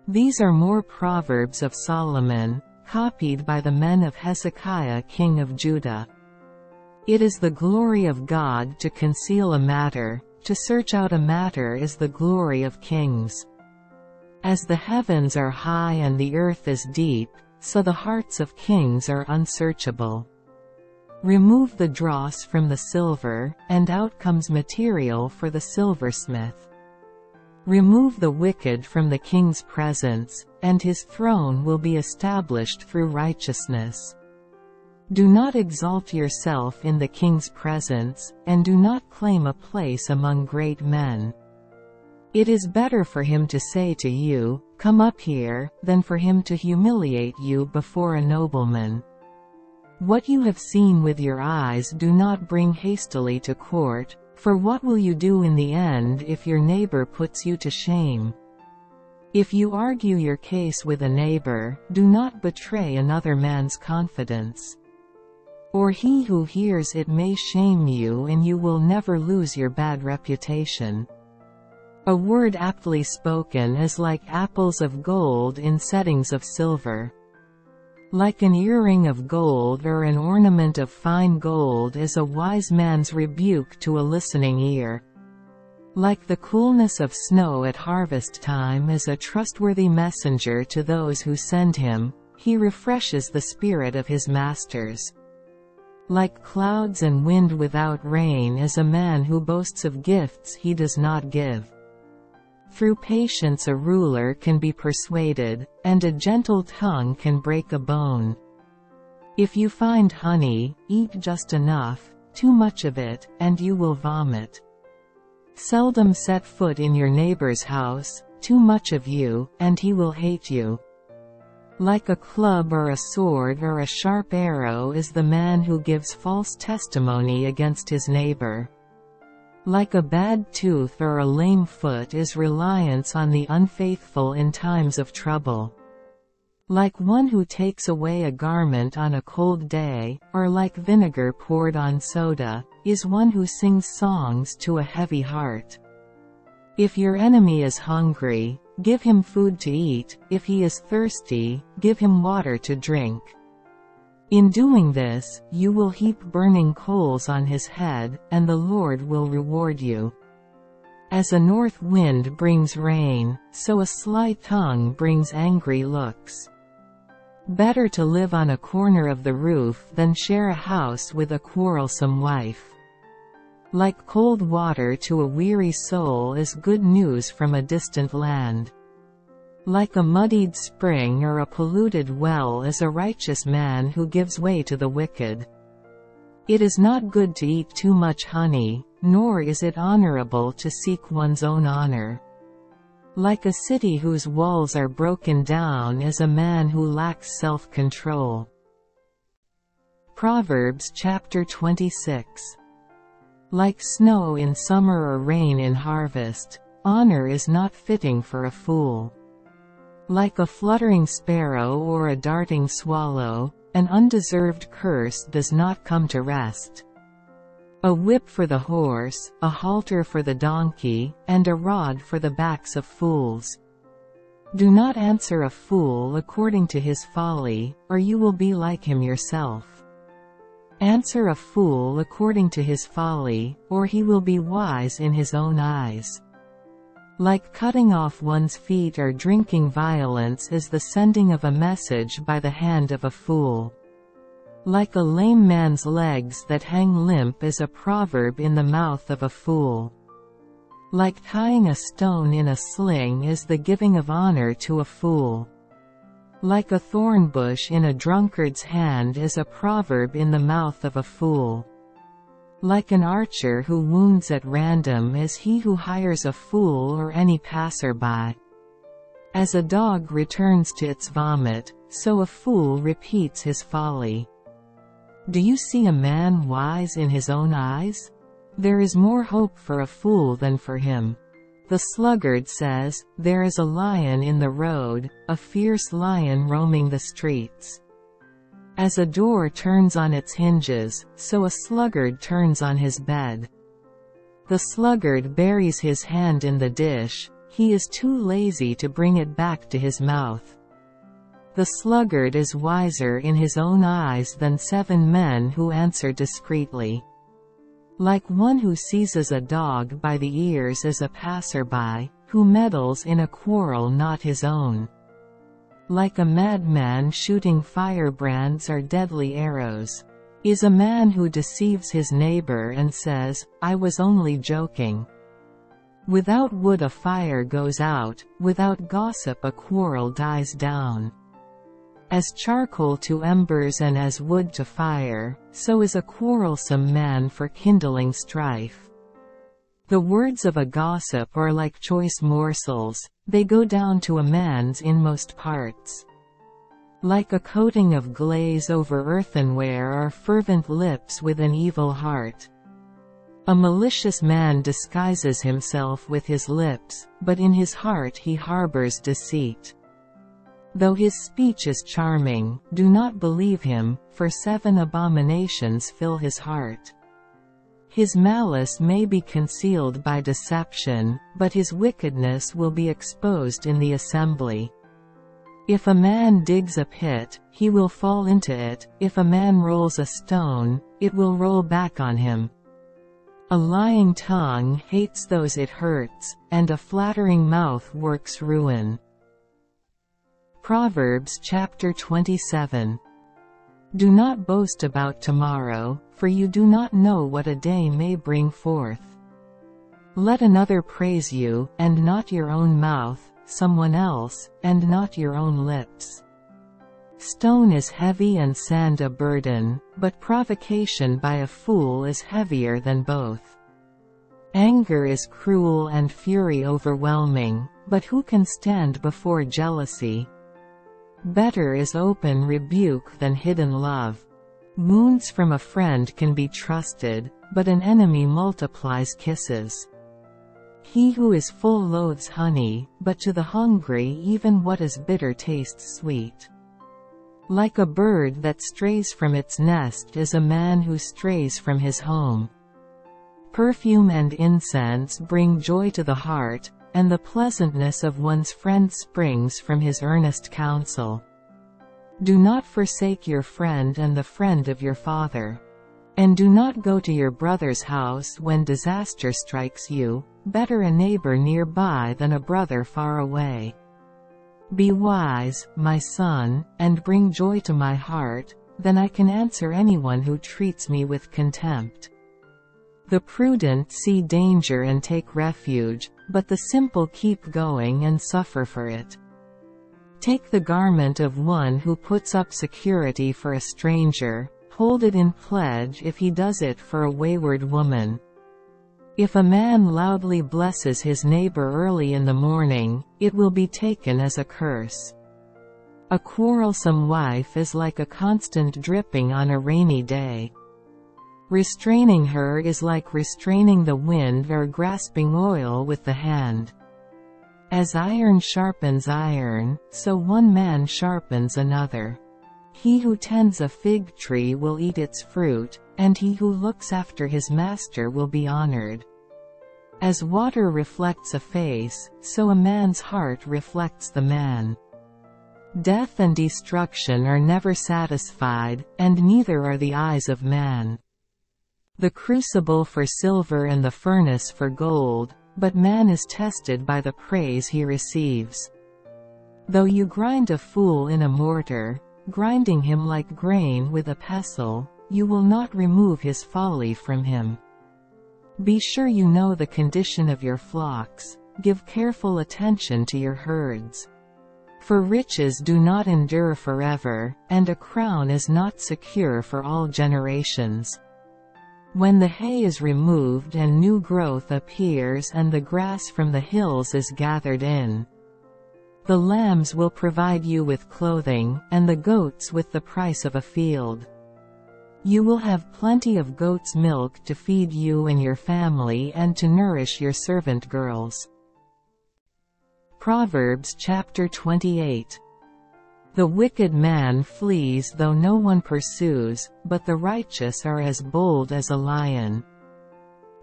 These are more Proverbs of Solomon, copied by the men of Hezekiah king of Judah. It is the glory of God to conceal a matter, to search out a matter is the glory of kings. As the heavens are high and the earth is deep, so the hearts of kings are unsearchable. Remove the dross from the silver, and out comes material for the silversmith. Remove the wicked from the king's presence, and his throne will be established through righteousness. Do not exalt yourself in the king's presence, and do not claim a place among great men. It is better for him to say to you, "Come up here," than for him to humiliate you before a nobleman. What you have seen with your eyes do not bring hastily to court, for what will you do in the end if your neighbor puts you to shame? If you argue your case with a neighbor, do not betray another man's confidence. Or he who hears it may shame you and you will never lose your bad reputation. A word aptly spoken is like apples of gold in settings of silver. Like an earring of gold or an ornament of fine gold is a wise man's rebuke to a listening ear. Like the coolness of snow at harvest time is a trustworthy messenger to those who send him, he refreshes the spirit of his masters. Like clouds and wind without rain is a man who boasts of gifts he does not give. Through patience a ruler can be persuaded, and a gentle tongue can break a bone. If you find honey, eat just enough, too much of it, and you will vomit. Seldom set foot in your neighbor's house, too much of you, and he will hate you. Like a club or a sword or a sharp arrow is the man who gives false testimony against his neighbor. Like a bad tooth or a lame foot is reliance on the unfaithful in times of trouble. Like one who takes away a garment on a cold day, or like vinegar poured on soda, is one who sings songs to a heavy heart. If your enemy is hungry, give him food to eat, if he is thirsty, give him water to drink. In doing this, you will heap burning coals on his head, and the Lord will reward you. As a north wind brings rain, so a sly tongue brings angry looks. Better to live on a corner of the roof than share a house with a quarrelsome wife. Like cold water to a weary soul is good news from a distant land. Like a muddied spring or a polluted well is a righteous man who gives way to the wicked. It is not good to eat too much honey, nor is it honorable to seek one's own honor. Like a city whose walls are broken down is a man who lacks self-control. Proverbs chapter 26. Like snow in summer or rain in harvest, honor is not fitting for a fool. Like a fluttering sparrow or a darting swallow, an undeserved curse does not come to rest. A whip for the horse, a halter for the donkey, and a rod for the backs of fools. Do not answer a fool according to his folly, or you will be like him yourself. Answer a fool according to his folly, or he will be wise in his own eyes. Like cutting off one's feet or drinking violence is the sending of a message by the hand of a fool. Like a lame man's legs that hang limp is a proverb in the mouth of a fool. Like tying a stone in a sling is the giving of honor to a fool. Like a thorn bush in a drunkard's hand is a proverb in the mouth of a fool. Like an archer who wounds at random is he who hires a fool or any passerby. As a dog returns to its vomit, so a fool repeats his folly. Do you see a man wise in his own eyes? There is more hope for a fool than for him. The sluggard says, "There is a lion in the road, a fierce lion roaming the streets." As a door turns on its hinges, so a sluggard turns on his bed. The sluggard buries his hand in the dish, he is too lazy to bring it back to his mouth. The sluggard is wiser in his own eyes than 7 men who answer discreetly. Like one who seizes a dog by the ears is a passerby, who meddles in a quarrel not his own. Like a madman shooting firebrands or deadly arrows, is a man who deceives his neighbor and says, "I was only joking." Without wood a fire goes out, without gossip a quarrel dies down. As charcoal to embers and as wood to fire, so is a quarrelsome man for kindling strife. The words of a gossip are like choice morsels, they go down to a man's inmost parts. Like a coating of glaze over earthenware are fervent lips with an evil heart. A malicious man disguises himself with his lips, but in his heart he harbors deceit. Though his speech is charming, do not believe him, for 7 abominations fill his heart. His malice may be concealed by deception, but his wickedness will be exposed in the assembly. If a man digs a pit, he will fall into it, if a man rolls a stone, it will roll back on him. A lying tongue hates those it hurts, and a flattering mouth works ruin. Proverbs chapter 27. Do not boast about tomorrow, for you do not know what a day may bring forth. Let another praise you, and not your own mouth, someone else, and not your own lips. Stone is heavy and sand a burden, but provocation by a fool is heavier than both. Anger is cruel and fury overwhelming, but who can stand before jealousy? Better is open rebuke than hidden love. Wounds from a friend can be trusted, but an enemy multiplies kisses. He who is full loathes honey, but to the hungry even what is bitter tastes sweet. Like a bird that strays from its nest is a man who strays from his home. Perfume and incense bring joy to the heart, and the pleasantness of one's friend springs from his earnest counsel. Do not forsake your friend and the friend of your father. And do not go to your brother's house when disaster strikes you, better a neighbor nearby than a brother far away. Be wise, my son, and bring joy to my heart, then I can answer anyone who treats me with contempt. The prudent see danger and take refuge, but the simple keep going and suffer for it. Take the garment of one who puts up security for a stranger, hold it in pledge if he does it for a wayward woman. If a man loudly blesses his neighbor early in the morning, it will be taken as a curse. A quarrelsome wife is like a constant dripping on a rainy day. Restraining her is like restraining the wind or grasping oil with the hand. As iron sharpens iron, so one man sharpens another. He who tends a fig tree will eat its fruit, and he who looks after his master will be honored. As water reflects a face, so a man's heart reflects the man. Death and destruction are never satisfied, and neither are the eyes of man. The crucible for silver and the furnace for gold, but man is tested by the praise he receives. Though you grind a fool in a mortar, grinding him like grain with a pestle, you will not remove his folly from him. Be sure you know the condition of your flocks, give careful attention to your herds. For riches do not endure forever, and a crown is not secure for all generations. When the hay is removed and new growth appears and the grass from the hills is gathered in. The lambs will provide you with clothing, and the goats with the price of a field. You will have plenty of goat's milk to feed you and your family and to nourish your servant girls. Proverbs chapter 28. The wicked man flees though no one pursues, but the righteous are as bold as a lion.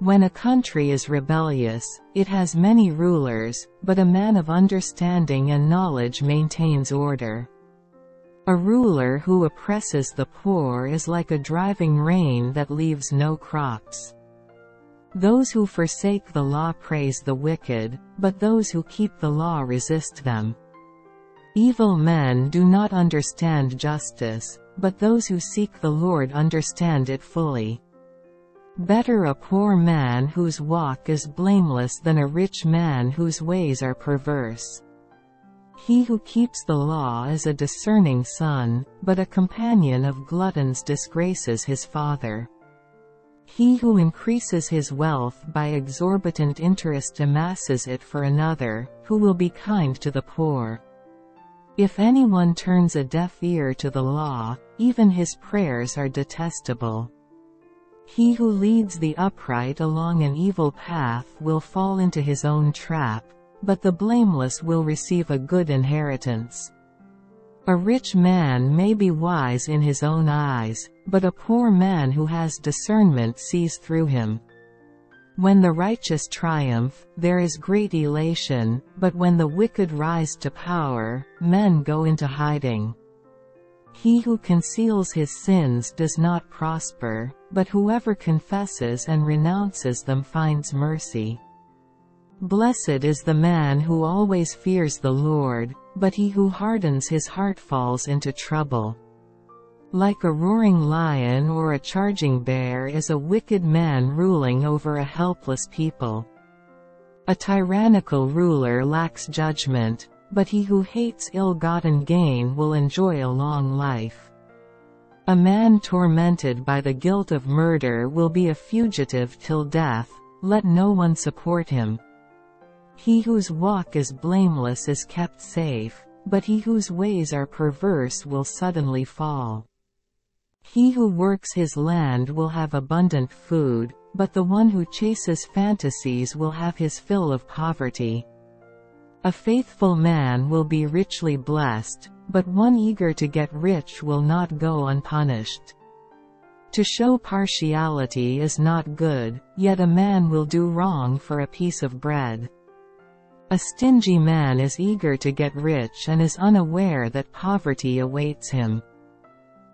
When a country is rebellious, it has many rulers, but a man of understanding and knowledge maintains order. A ruler who oppresses the poor is like a driving rain that leaves no crops. Those who forsake the law praise the wicked, but those who keep the law resist them. Evil men do not understand justice, but those who seek the Lord understand it fully. Better a poor man whose walk is blameless than a rich man whose ways are perverse. He who keeps the law is a discerning son, but a companion of gluttons disgraces his father. He who increases his wealth by exorbitant interest amasses it for another, who will be kind to the poor. If anyone turns a deaf ear to the law, even his prayers are detestable. He who leads the upright along an evil path will fall into his own trap, but the blameless will receive a good inheritance. A rich man may be wise in his own eyes, but a poor man who has discernment sees through him. When the righteous triumph, there is great elation, but when the wicked rise to power, men go into hiding. He who conceals his sins does not prosper, but whoever confesses and renounces them finds mercy. Blessed is the man who always fears the Lord, but he who hardens his heart falls into trouble. Like a roaring lion or a charging bear is a wicked man ruling over a helpless people. A tyrannical ruler lacks judgment, but he who hates ill-gotten gain will enjoy a long life. A man tormented by the guilt of murder will be a fugitive till death, let no one support him. He whose walk is blameless is kept safe, but he whose ways are perverse will suddenly fall. He who works his land will have abundant food, but the one who chases fantasies will have his fill of poverty. A faithful man will be richly blessed, but one eager to get rich will not go unpunished. To show partiality is not good, yet a man will do wrong for a piece of bread. A stingy man is eager to get rich and is unaware that poverty awaits him.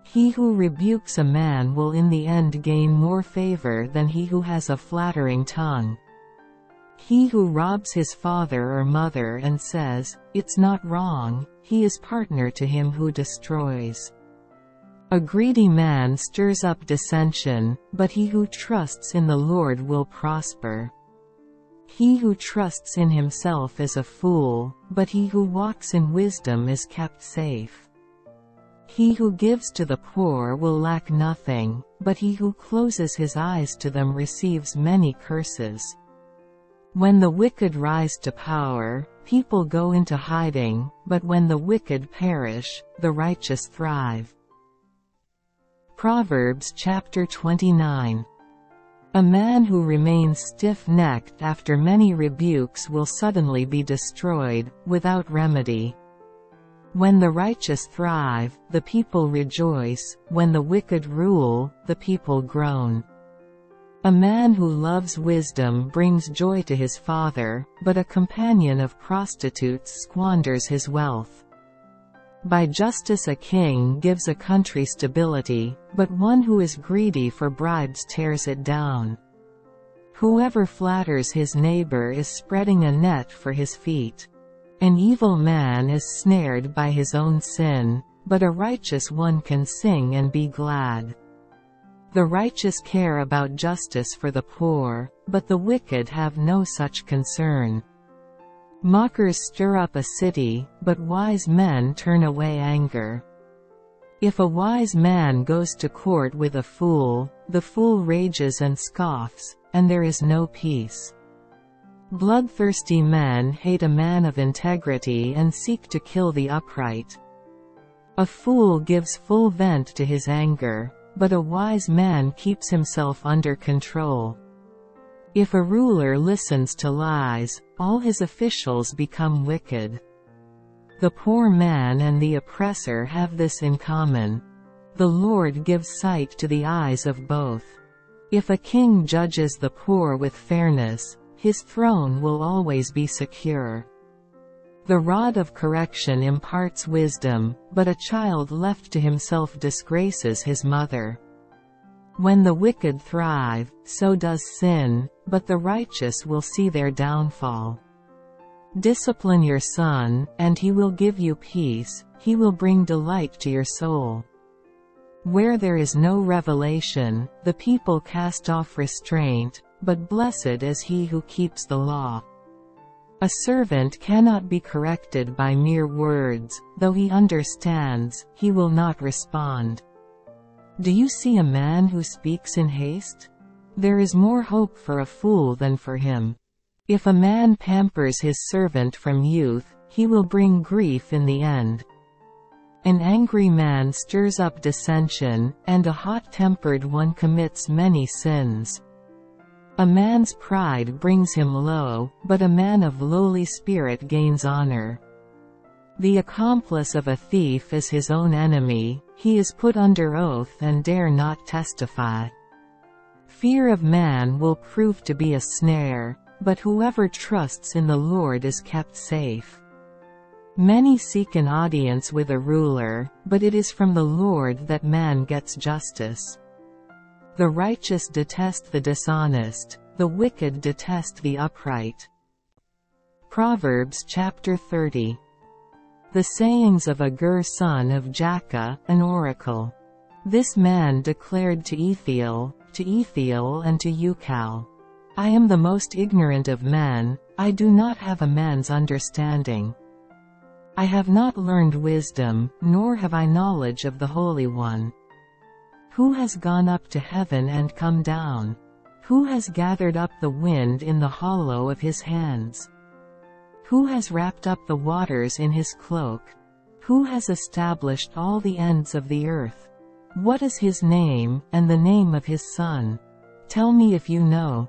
He who rebukes a man will in the end gain more favor than he who has a flattering tongue. He who robs his father or mother and says, "It's not wrong," he is partner to him who destroys. A greedy man stirs up dissension, but he who trusts in the Lord will prosper. He who trusts in himself is a fool, but he who walks in wisdom is kept safe. He who gives to the poor will lack nothing, but he who closes his eyes to them receives many curses. When the wicked rise to power, people go into hiding, but when the wicked perish, the righteous thrive. Proverbs chapter 29. A man who remains stiff-necked after many rebukes will suddenly be destroyed, without remedy. When the righteous thrive, the people rejoice, when the wicked rule, the people groan. A man who loves wisdom brings joy to his father, but a companion of prostitutes squanders his wealth. By justice a king gives a country stability, but one who is greedy for bribes tears it down. Whoever flatters his neighbor is spreading a net for his feet. An evil man is snared by his own sin, but a righteous one can sing and be glad. The righteous care about justice for the poor, but the wicked have no such concern. Mockers stir up a city, but wise men turn away anger. If a wise man goes to court with a fool, the fool rages and scoffs, and there is no peace. Bloodthirsty men hate a man of integrity and seek to kill the upright. A fool gives full vent to his anger, but a wise man keeps himself under control. If a ruler listens to lies, all his officials become wicked. The poor man and the oppressor have this in common. The Lord gives sight to the eyes of both. If a king judges the poor with fairness, his throne will always be secure. The rod of correction imparts wisdom, but a child left to himself disgraces his mother. When the wicked thrive, so does sin, but the righteous will see their downfall. Discipline your son, and he will give you peace, he will bring delight to your soul. Where there is no revelation, the people cast off restraint, but blessed is he who keeps the law. A servant cannot be corrected by mere words, though he understands, he will not respond. Do you see a man who speaks in haste? There is more hope for a fool than for him. If a man pampers his servant from youth, he will bring grief in the end. An angry man stirs up dissension, and a hot-tempered one commits many sins. A man's pride brings him low, but a man of lowly spirit gains honor. The accomplice of a thief is his own enemy, he is put under oath and dare not testify. Fear of man will prove to be a snare, but whoever trusts in the Lord is kept safe. Many seek an audience with a ruler, but it is from the Lord that man gets justice. The righteous detest the dishonest, the wicked detest the upright. Proverbs chapter 30. The sayings of Agur son of Jakeh, an oracle. This man declared to Ethiel, and to Ukal, I am the most ignorant of men, I do not have a man's understanding. I have not learned wisdom, nor have I knowledge of the Holy One. Who has gone up to heaven and come down? Who has gathered up the wind in the hollow of his hands? Who has wrapped up the waters in his cloak? Who has established all the ends of the earth? What is his name, and the name of his son? Tell me if you know.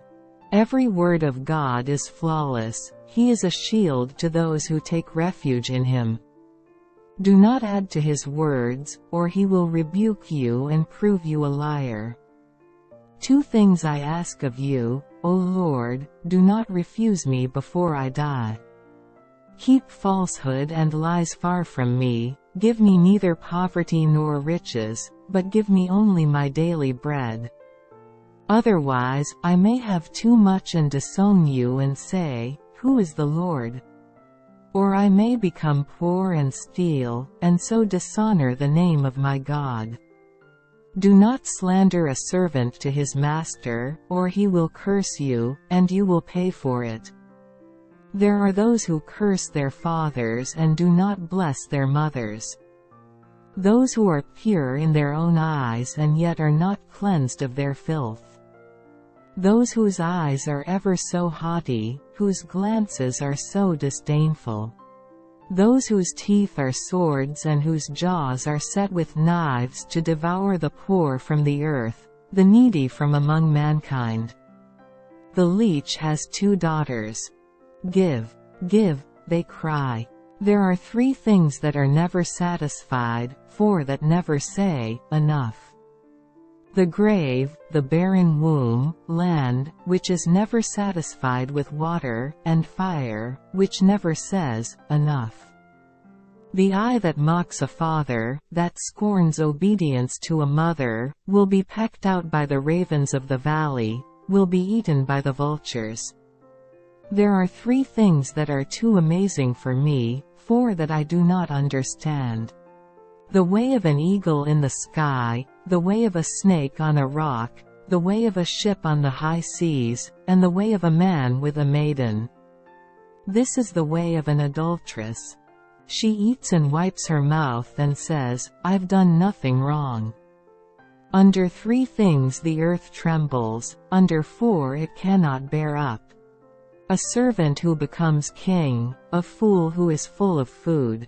Every word of God is flawless, he is a shield to those who take refuge in him. Do not add to his words, or he will rebuke you and prove you a liar. 2 things I ask of you, O Lord, do not refuse me before I die. Keep falsehood and lies far from me, give me neither poverty nor riches, but give me only my daily bread. Otherwise, I may have too much and disown you and say, Who is the Lord? Or I may become poor and steal, and so dishonor the name of my God. Do not slander a servant to his master, or he will curse you, and you will pay for it. There are those who curse their fathers and do not bless their mothers. Those who are pure in their own eyes and yet are not cleansed of their filth. Those whose eyes are ever so haughty, whose glances are so disdainful. Those whose teeth are swords and whose jaws are set with knives to devour the poor from the earth, the needy from among mankind. The leech has 2 daughters. Give, give, they cry. There are 3 things that are never satisfied, 4 that never say, enough. The grave, the barren womb, land, which is never satisfied with water, and fire, which never says, enough. The eye that mocks a father, that scorns obedience to a mother, will be pecked out by the ravens of the valley, will be eaten by the vultures. There are 3 things that are too amazing for me, 4 that I do not understand. The way of an eagle in the sky, the way of a snake on a rock, the way of a ship on the high seas, and the way of a man with a maiden. This is the way of an adulteress. She eats and wipes her mouth and says, I've done nothing wrong. Under 3 things the earth trembles, under 4 it cannot bear up. A servant who becomes king, a fool who is full of food.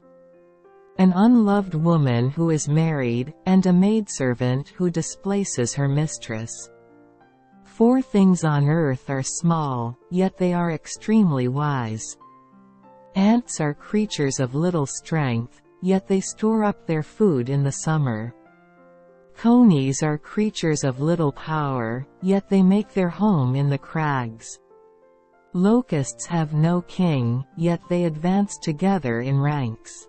An unloved woman who is married, and a maidservant who displaces her mistress. 4 things on earth are small, yet they are extremely wise. Ants are creatures of little strength, yet they store up their food in the summer. Conies are creatures of little power, yet they make their home in the crags. Locusts have no king, yet they advance together in ranks.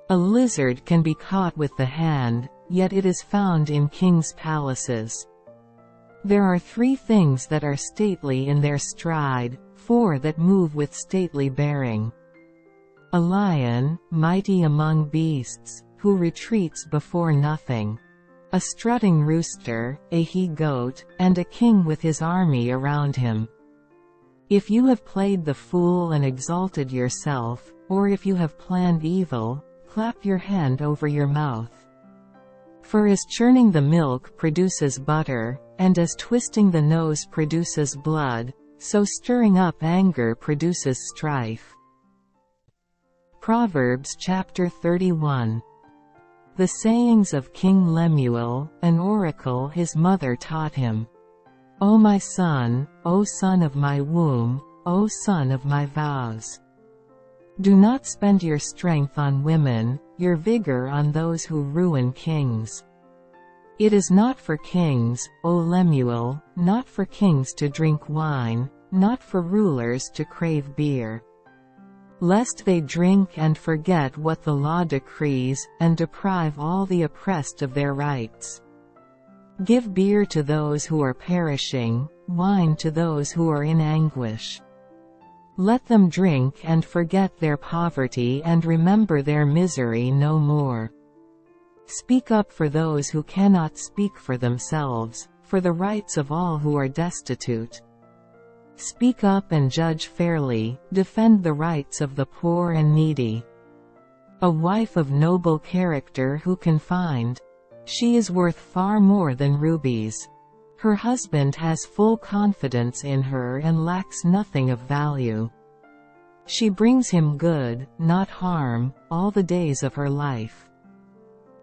A lizard can be caught with the hand, yet it is found in kings' palaces. There are 3 things that are stately in their stride, 4 that move with stately bearing. A lion, mighty among beasts, who retreats before nothing. A strutting rooster, a he-goat, and a king with his army around him. If you have played the fool and exalted yourself, or if you have planned evil, clap your hand over your mouth. For as churning the milk produces butter, and as twisting the nose produces blood, so stirring up anger produces strife. Proverbs chapter 31. The sayings of King Lemuel, an oracle his mother taught him. O my son, O son of my womb, O son of my vows. Do not spend your strength on women, your vigor on those who ruin kings. It is not for kings, O Lemuel, not for kings to drink wine, not for rulers to crave beer. Lest they drink and forget what the law decrees, and deprive all the oppressed of their rights. Give beer to those who are perishing, wine to those who are in anguish. Let them drink and forget their poverty and remember their misery no more. Speak up for those who cannot speak for themselves, for the rights of all who are destitute. Speak up and judge fairly, defend the rights of the poor and needy. A wife of noble character who can find? She is worth far more than rubies. Her husband has full confidence in her and lacks nothing of value. She brings him good, not harm, all the days of her life.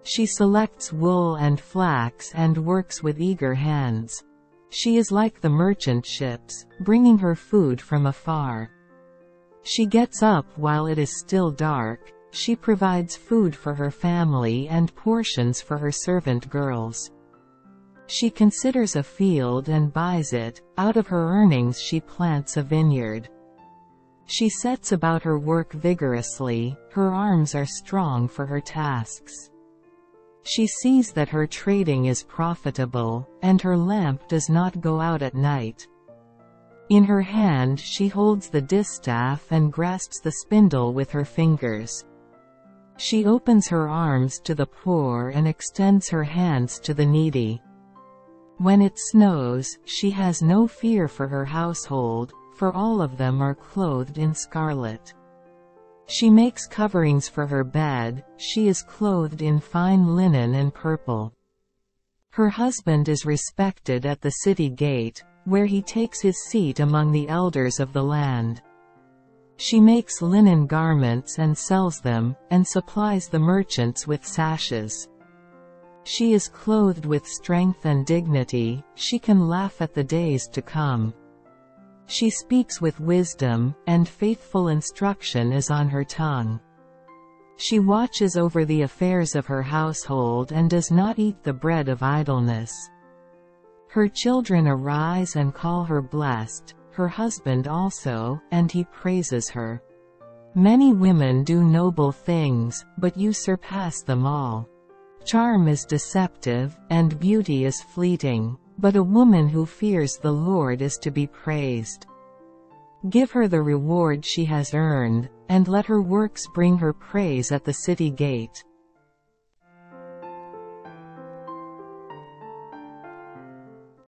She selects wool and flax and works with eager hands. She is like the merchant ships, bringing her food from afar. She gets up while it is still dark, she provides food for her family and portions for her servant girls. She considers a field and buys it, out of her earnings she plants a vineyard. She sets about her work vigorously, her arms are strong for her tasks. She sees that her trading is profitable, and her lamp does not go out at night. In her hand she holds the distaff and grasps the spindle with her fingers. She opens her arms to the poor and extends her hands to the needy. When it snows, she has no fear for her household, for all of them are clothed in scarlet. She makes coverings for her bed, she is clothed in fine linen and purple. Her husband is respected at the city gate, where he takes his seat among the elders of the land. She makes linen garments and sells them, and supplies the merchants with sashes. She is clothed with strength and dignity, she can laugh at the days to come. She speaks with wisdom, and faithful instruction is on her tongue. She watches over the affairs of her household and does not eat the bread of idleness. Her children arise and call her blessed, her husband also, and he praises her. Many women do noble things, but you surpass them all. Charm is deceptive, and beauty is fleeting, but a woman who fears the Lord is to be praised. Give her the reward she has earned, and let her works bring her praise at the city gate.